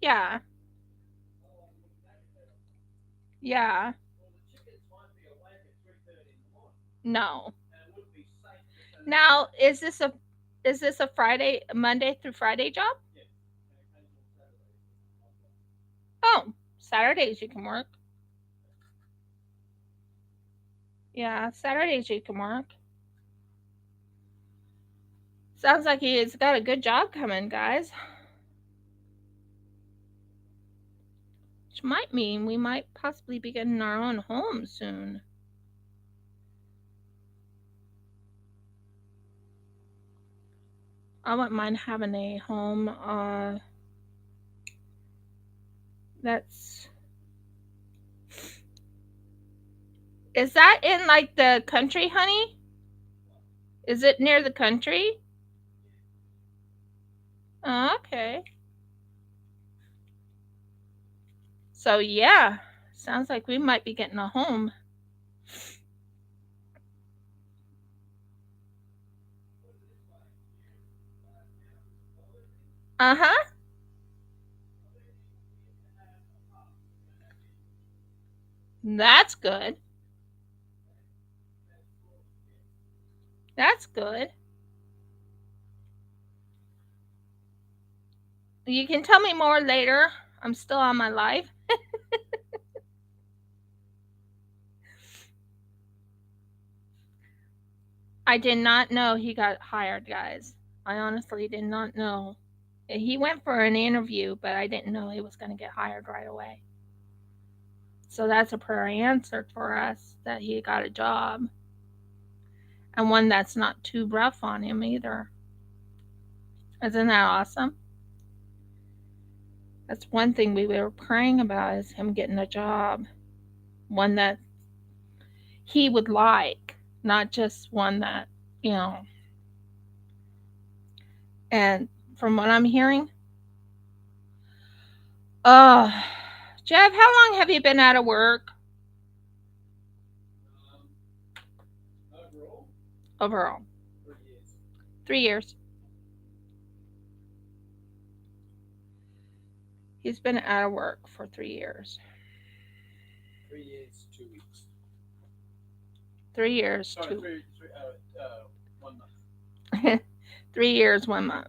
Yeah. Yeah. Well, the chickens won't be awake at 3:30 in the morning, No. and it wouldn't be safe to send them out. Now, is this a Friday, Monday through Friday job? Yes, and occasional Saturdays. Oh, Saturdays you can work. Yeah, Saturdays you can work. Sounds like he's got a good job coming, guys. Which might mean we might possibly be getting our own home soon. I wouldn't mind having a home that's is that in like the country, honey? Is it near the country? Oh, okay. So yeah, sounds like we might be getting a home. Uh huh. That's good. That's good. You can tell me more later. I'm still on my live. I did not know he got hired, guys. I honestly did not know. He went for an interview, but I didn't know he was going to get hired right away. So that's a prayer answered for us that he got a job and one that's not too rough on him either. Isn't that awesome? That's one thing we were praying about is him getting a job, one that he would like, not just one that, you know. And from what I'm hearing, oh, Jeff, how long have you been out of work Um, Overall, overall? 3 years. 3 years. He's been out of work for 3 years. 3 years, 2 weeks. 3 years, Sorry, two. 1 month. 3 years, 1 month.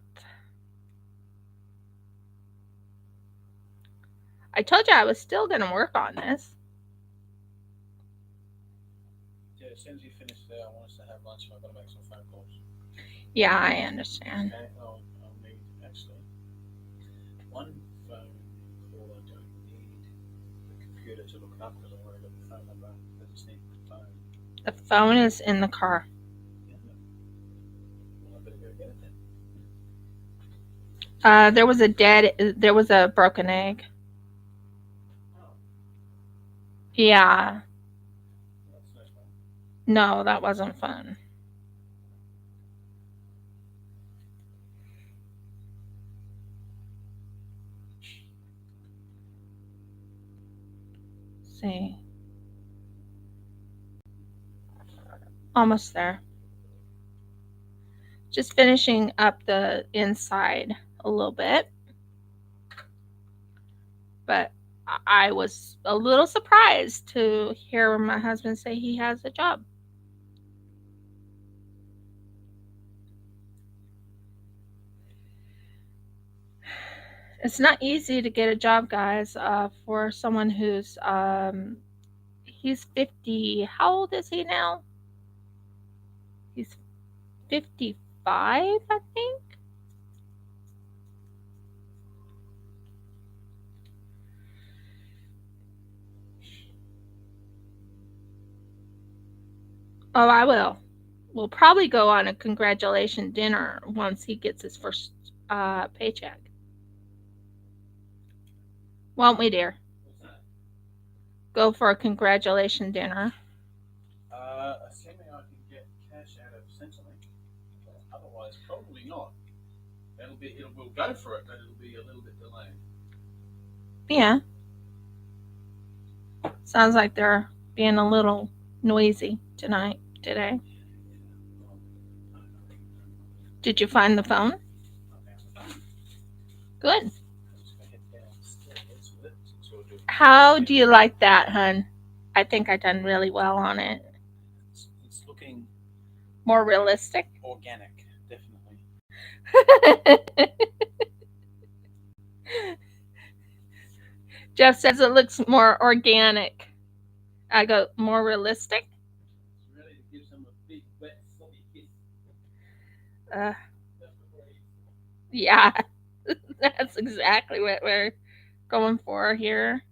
I told you I was still going to work on this. Yeah, as soon as you finish there, I want us to have lunch and I've got to make some phone calls. Yeah, I understand. Okay, I'll need actually one phone call. I don't need the computer to look it up because I've already got the phone number. I just need the phone. The phone is in the car. Yeah. Well, I better go get it then. There was a broken egg. Oh, Yeah. that's no fun. No, that wasn't fun. Let's see. Almost there. Just finishing up the inside a little bit. But I was a little surprised to hear my husband say he has a job. It's not easy to get a job, guys, for someone who's he's 50. How old is he now? He's 55, I think. Oh, I will. We'll probably go on a congratulation dinner once he gets his first paycheck. Won't we, dear? What's that? Go for a congratulation dinner. Assuming I can get cash out of Centrelink. Otherwise, probably not. We'll go for it, but it'll be a little bit delayed. Yeah, sounds like they're being a little noisy today. Did you find the phone? Good. How do you like that, hun? I think I done really well on it. It's looking More realistic. organic, definitely. Jeff says it looks more organic. I go more realistic. It's ready to give some a big, wet, sloppy kiss. Uh, yeah, that's exactly what we're going for here.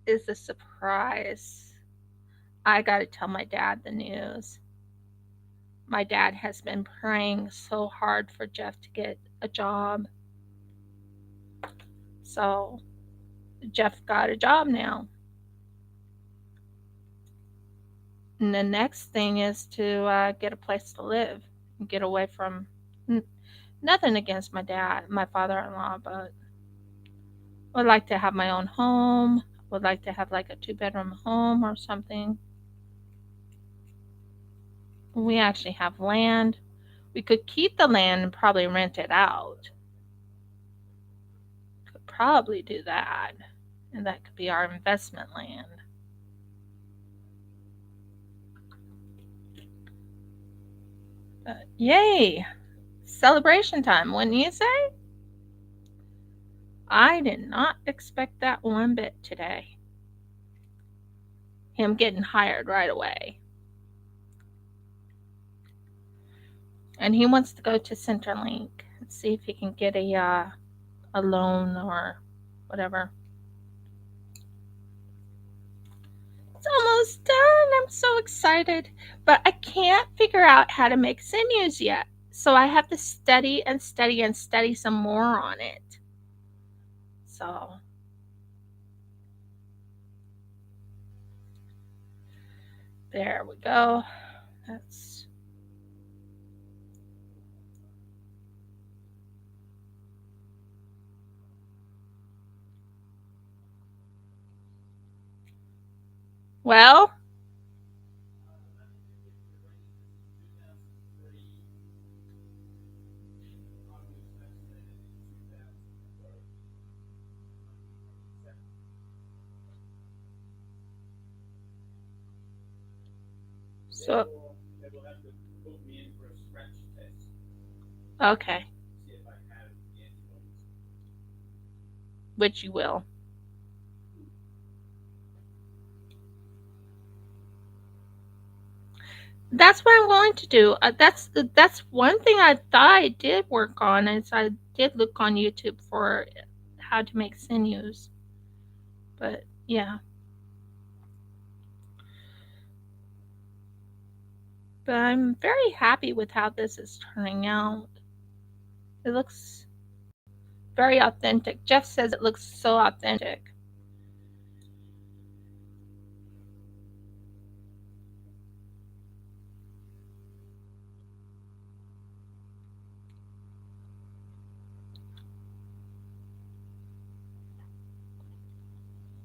Is a surprise. I got to tell my dad the news. My dad has been praying so hard for Jeff to get a job. So Jeff got a job now. And the next thing is to get a place to live and get away from nothing against my father in law, but I would like to have my own home. I would like to have like a 2 bedroom home or something. We actually have land. We could keep the land and probably rent it out. Could probably do that. And that could be our investment land. But yay! Celebration time, wouldn't you say? I did not expect that one bit today. Him getting hired right away. And he wants to go to Centerlink and see if he can get a loan or whatever. It's almost done. I'm so excited. But I can't figure out how to make sinews yet. So I have to study and study and study some more on it. So there we go. That's well, So, They will have to put me in for a scratch test, okay, see if I have the antibodies. which you will. That's what I'm going to do. That's one thing I thought I did work on, is I did look on YouTube for how to make sinews. But yeah, but I'm very happy with how this is turning out. It looks very authentic. Jeff says it looks so authentic.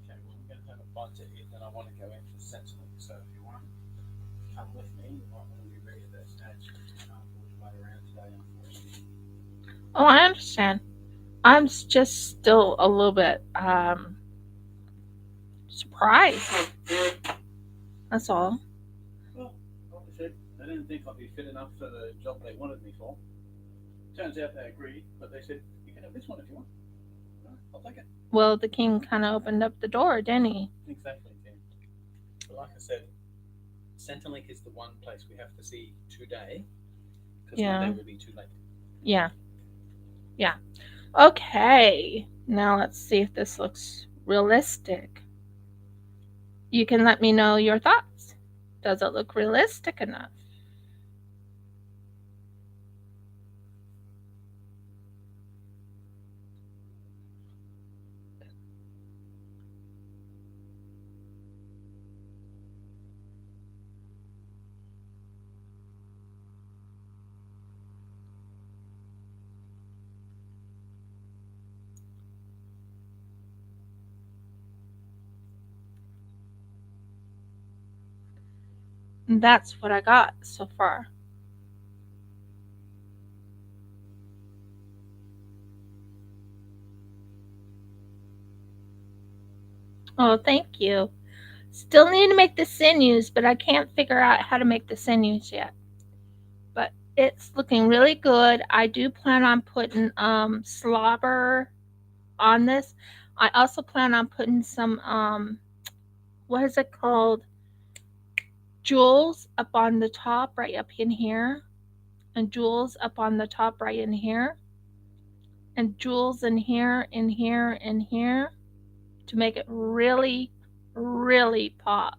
Okay, well, I'm going to have a bite to eat, then I want to go in for Sentinel. So if you want to come with me, you might want to be ready at that stage because we can't afford to wait around today, unfortunately. Oh, I understand. I'm just still a little bit surprised. That's all. Well, like I said, they didn't think I'd be fit enough for the job they wanted me for. Turns out they agreed, but they said, you can have this one if you want. All right, I'll take it. Well, the king kind of opened up the door, didn't he? Exactly, Tim. But like I said, Centrelink is the one place we have to see today because Yeah. Monday will be too late. Yeah. Yeah. Okay. Now let's see if this looks realistic. You can let me know your thoughts. Does it look realistic enough? And that's what I got so far. Oh, thank you. Still need to make the sinews, but I can't figure out how to make the sinews yet. But it's looking really good. I do plan on putting slobber on this. I also plan on putting some what is it called? Jewels up on the top right up in here, and jewels up on the top right in here, and jewels in here, in here, in here, to make it really, really pop.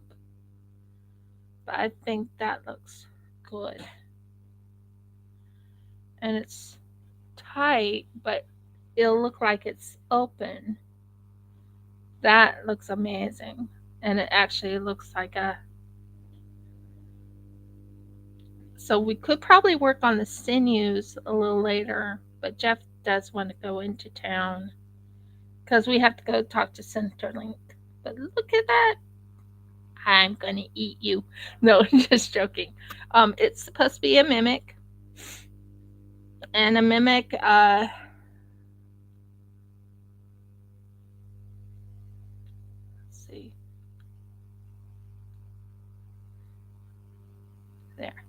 But I think that looks good. And it's tight, but it'll look like it's open. That looks amazing. And it actually looks like a. So we could probably work on the sinews a little later, but Jeff does want to go into town because we have to go talk to Centerlink. But look at that. I'm going to eat you. No, just joking. It's supposed to be a mimic. And a mimic, let's see. There.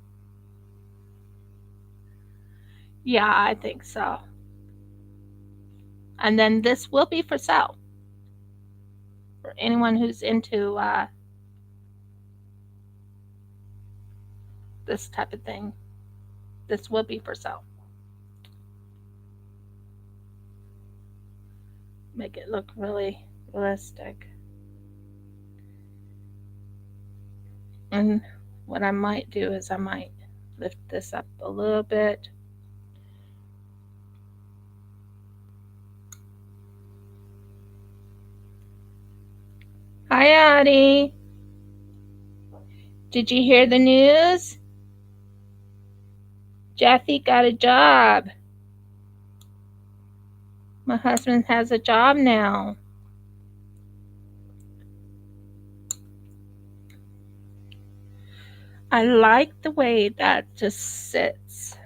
Yeah, I think so. And then this will be for sale for anyone who's into this type of thing. This will be for sale. Make it look really realistic. And what I might do is I might lift this up a little bit. Hi, Addie. Did you hear the news? Jeffy got a job. My husband has a job now. I like the way that just sits.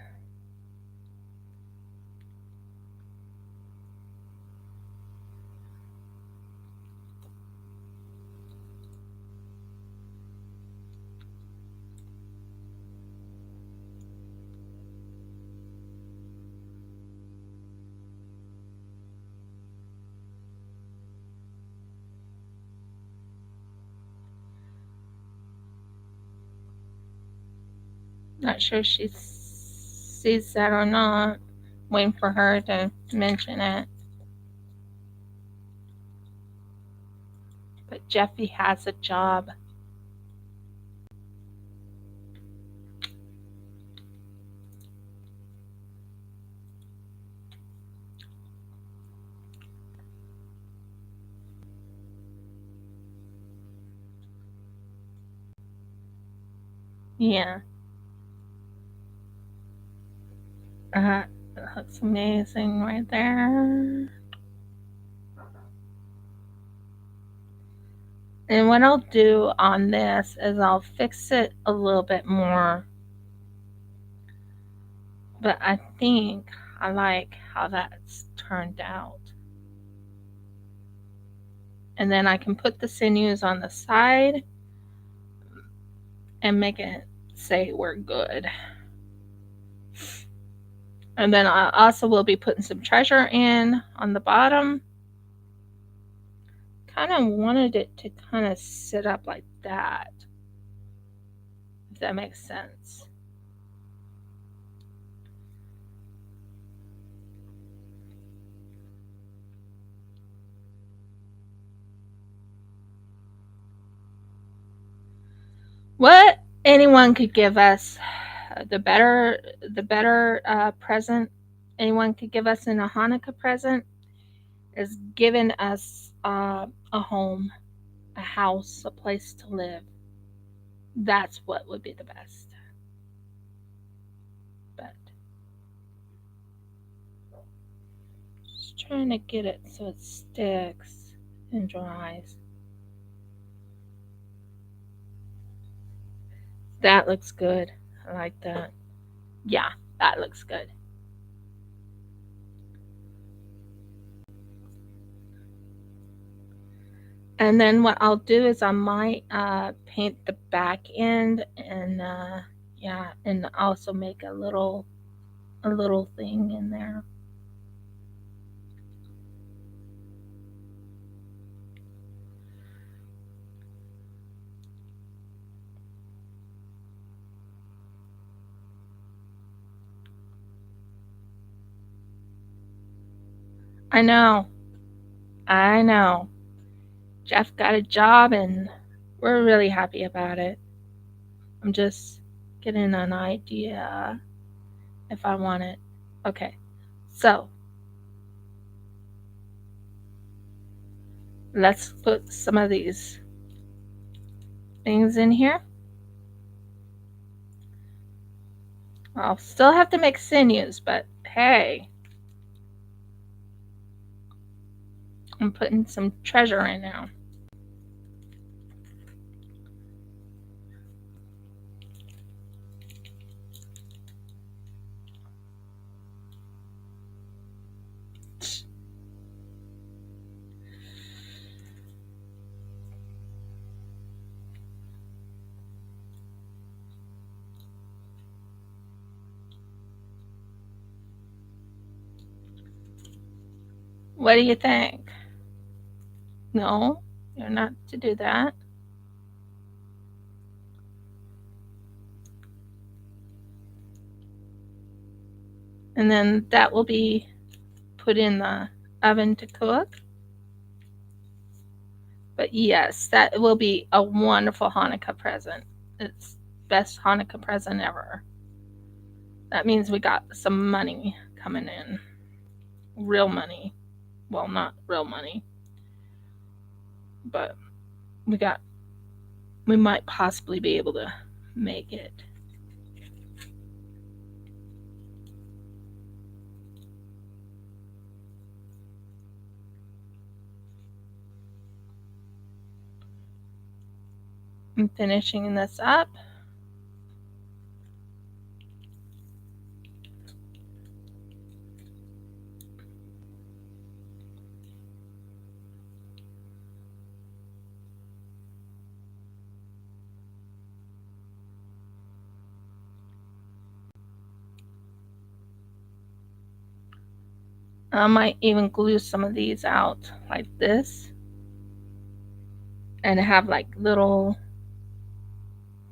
Not sure if she sees that or not. Waiting for her to mention it. But Jeffy has a job. Yeah. That looks amazing right there. And what I'll do on this is I'll fix it a little bit more. But I think I like how that's turned out. And then I can put the sinews on the side and make it say we're good. And then I also will be putting some treasure in on the bottom. Kind of wanted it to kind of sit up like that, if that makes sense. What anyone could give us, the better present anyone could give us in a Hanukkah present is giving us a home, a house, a place to live. That's what would be the best. But just trying to get it so it sticks and dries. That looks good. I like that. Yeah, that looks good. And then what I'll do is I might paint the back end and yeah, and also make a little thing in there. I know. I know. Jeff got a job and we're really happy about it. I'm just getting an idea if I want it. Okay. So, let's put some of these things in here. I'll still have to make sinews, but hey, I'm putting some treasure in now. What do you think? No, you're not to do that. And then that will be put in the oven to cook. But yes, that will be a wonderful Hanukkah present. It's best Hanukkah present ever. That means we got some money coming in. Real money. Well, not real money, but we might possibly be able to make it. I'm finishing this up. I might even glue some of these out like this and have like little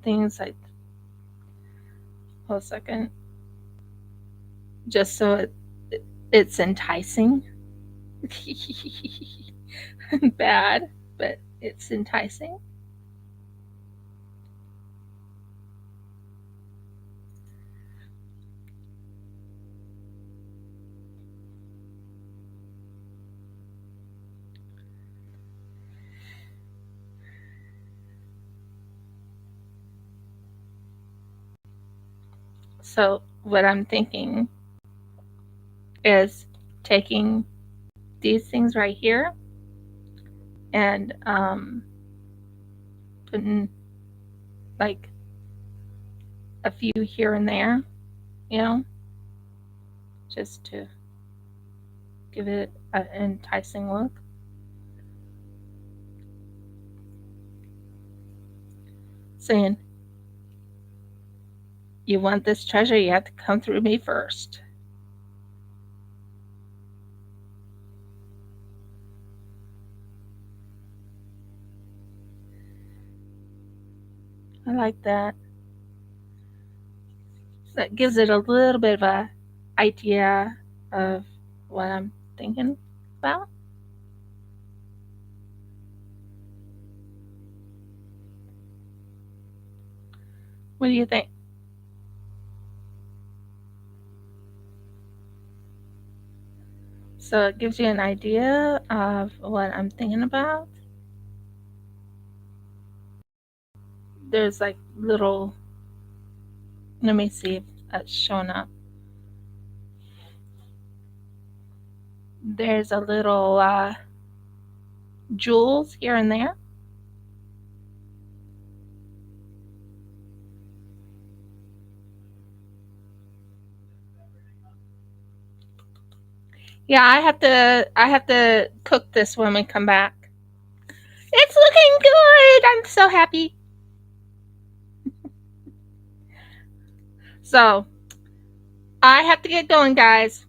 things like Hold a second. Just so it's enticing. Bad, but it's enticing. So, what I'm thinking is taking these things right here and putting like a few here and there, you know, just to give it an enticing look. Saying, you want this treasure, you have to come through me first. I like that. So that gives it a little bit of a idea of what I'm thinking about. What do you think? So it gives you an idea of what I'm thinking about. There's like little, let me see if that's showing up. There's a little jewels here and there. Yeah, I have to cook this when we come back. It's looking good. I'm so happy. So, I have to get going, guys.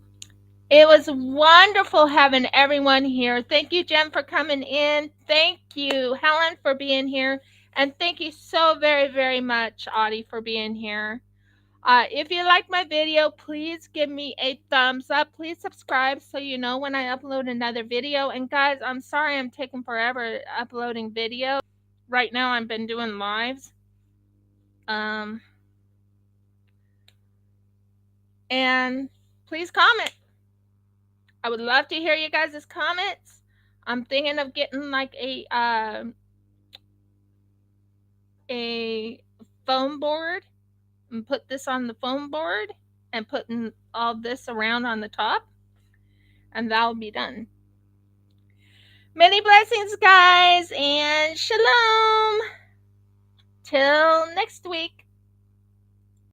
It was wonderful having everyone here. Thank you, Jen, for coming in. Thank you, Helen, for being here. And thank you so very, very much, Audie, for being here. If you like my video, please give me a thumbs up. Please subscribe so you know when I upload another video. And guys, I'm sorry I'm taking forever uploading videos. Right now, I've been doing lives. Um, and please comment. I would love to hear you guys' comments. I'm thinking of getting like a foam board and put this on the foam board and putting all this around on the top, and that'll be done. Many blessings, guys, and shalom. Till next week.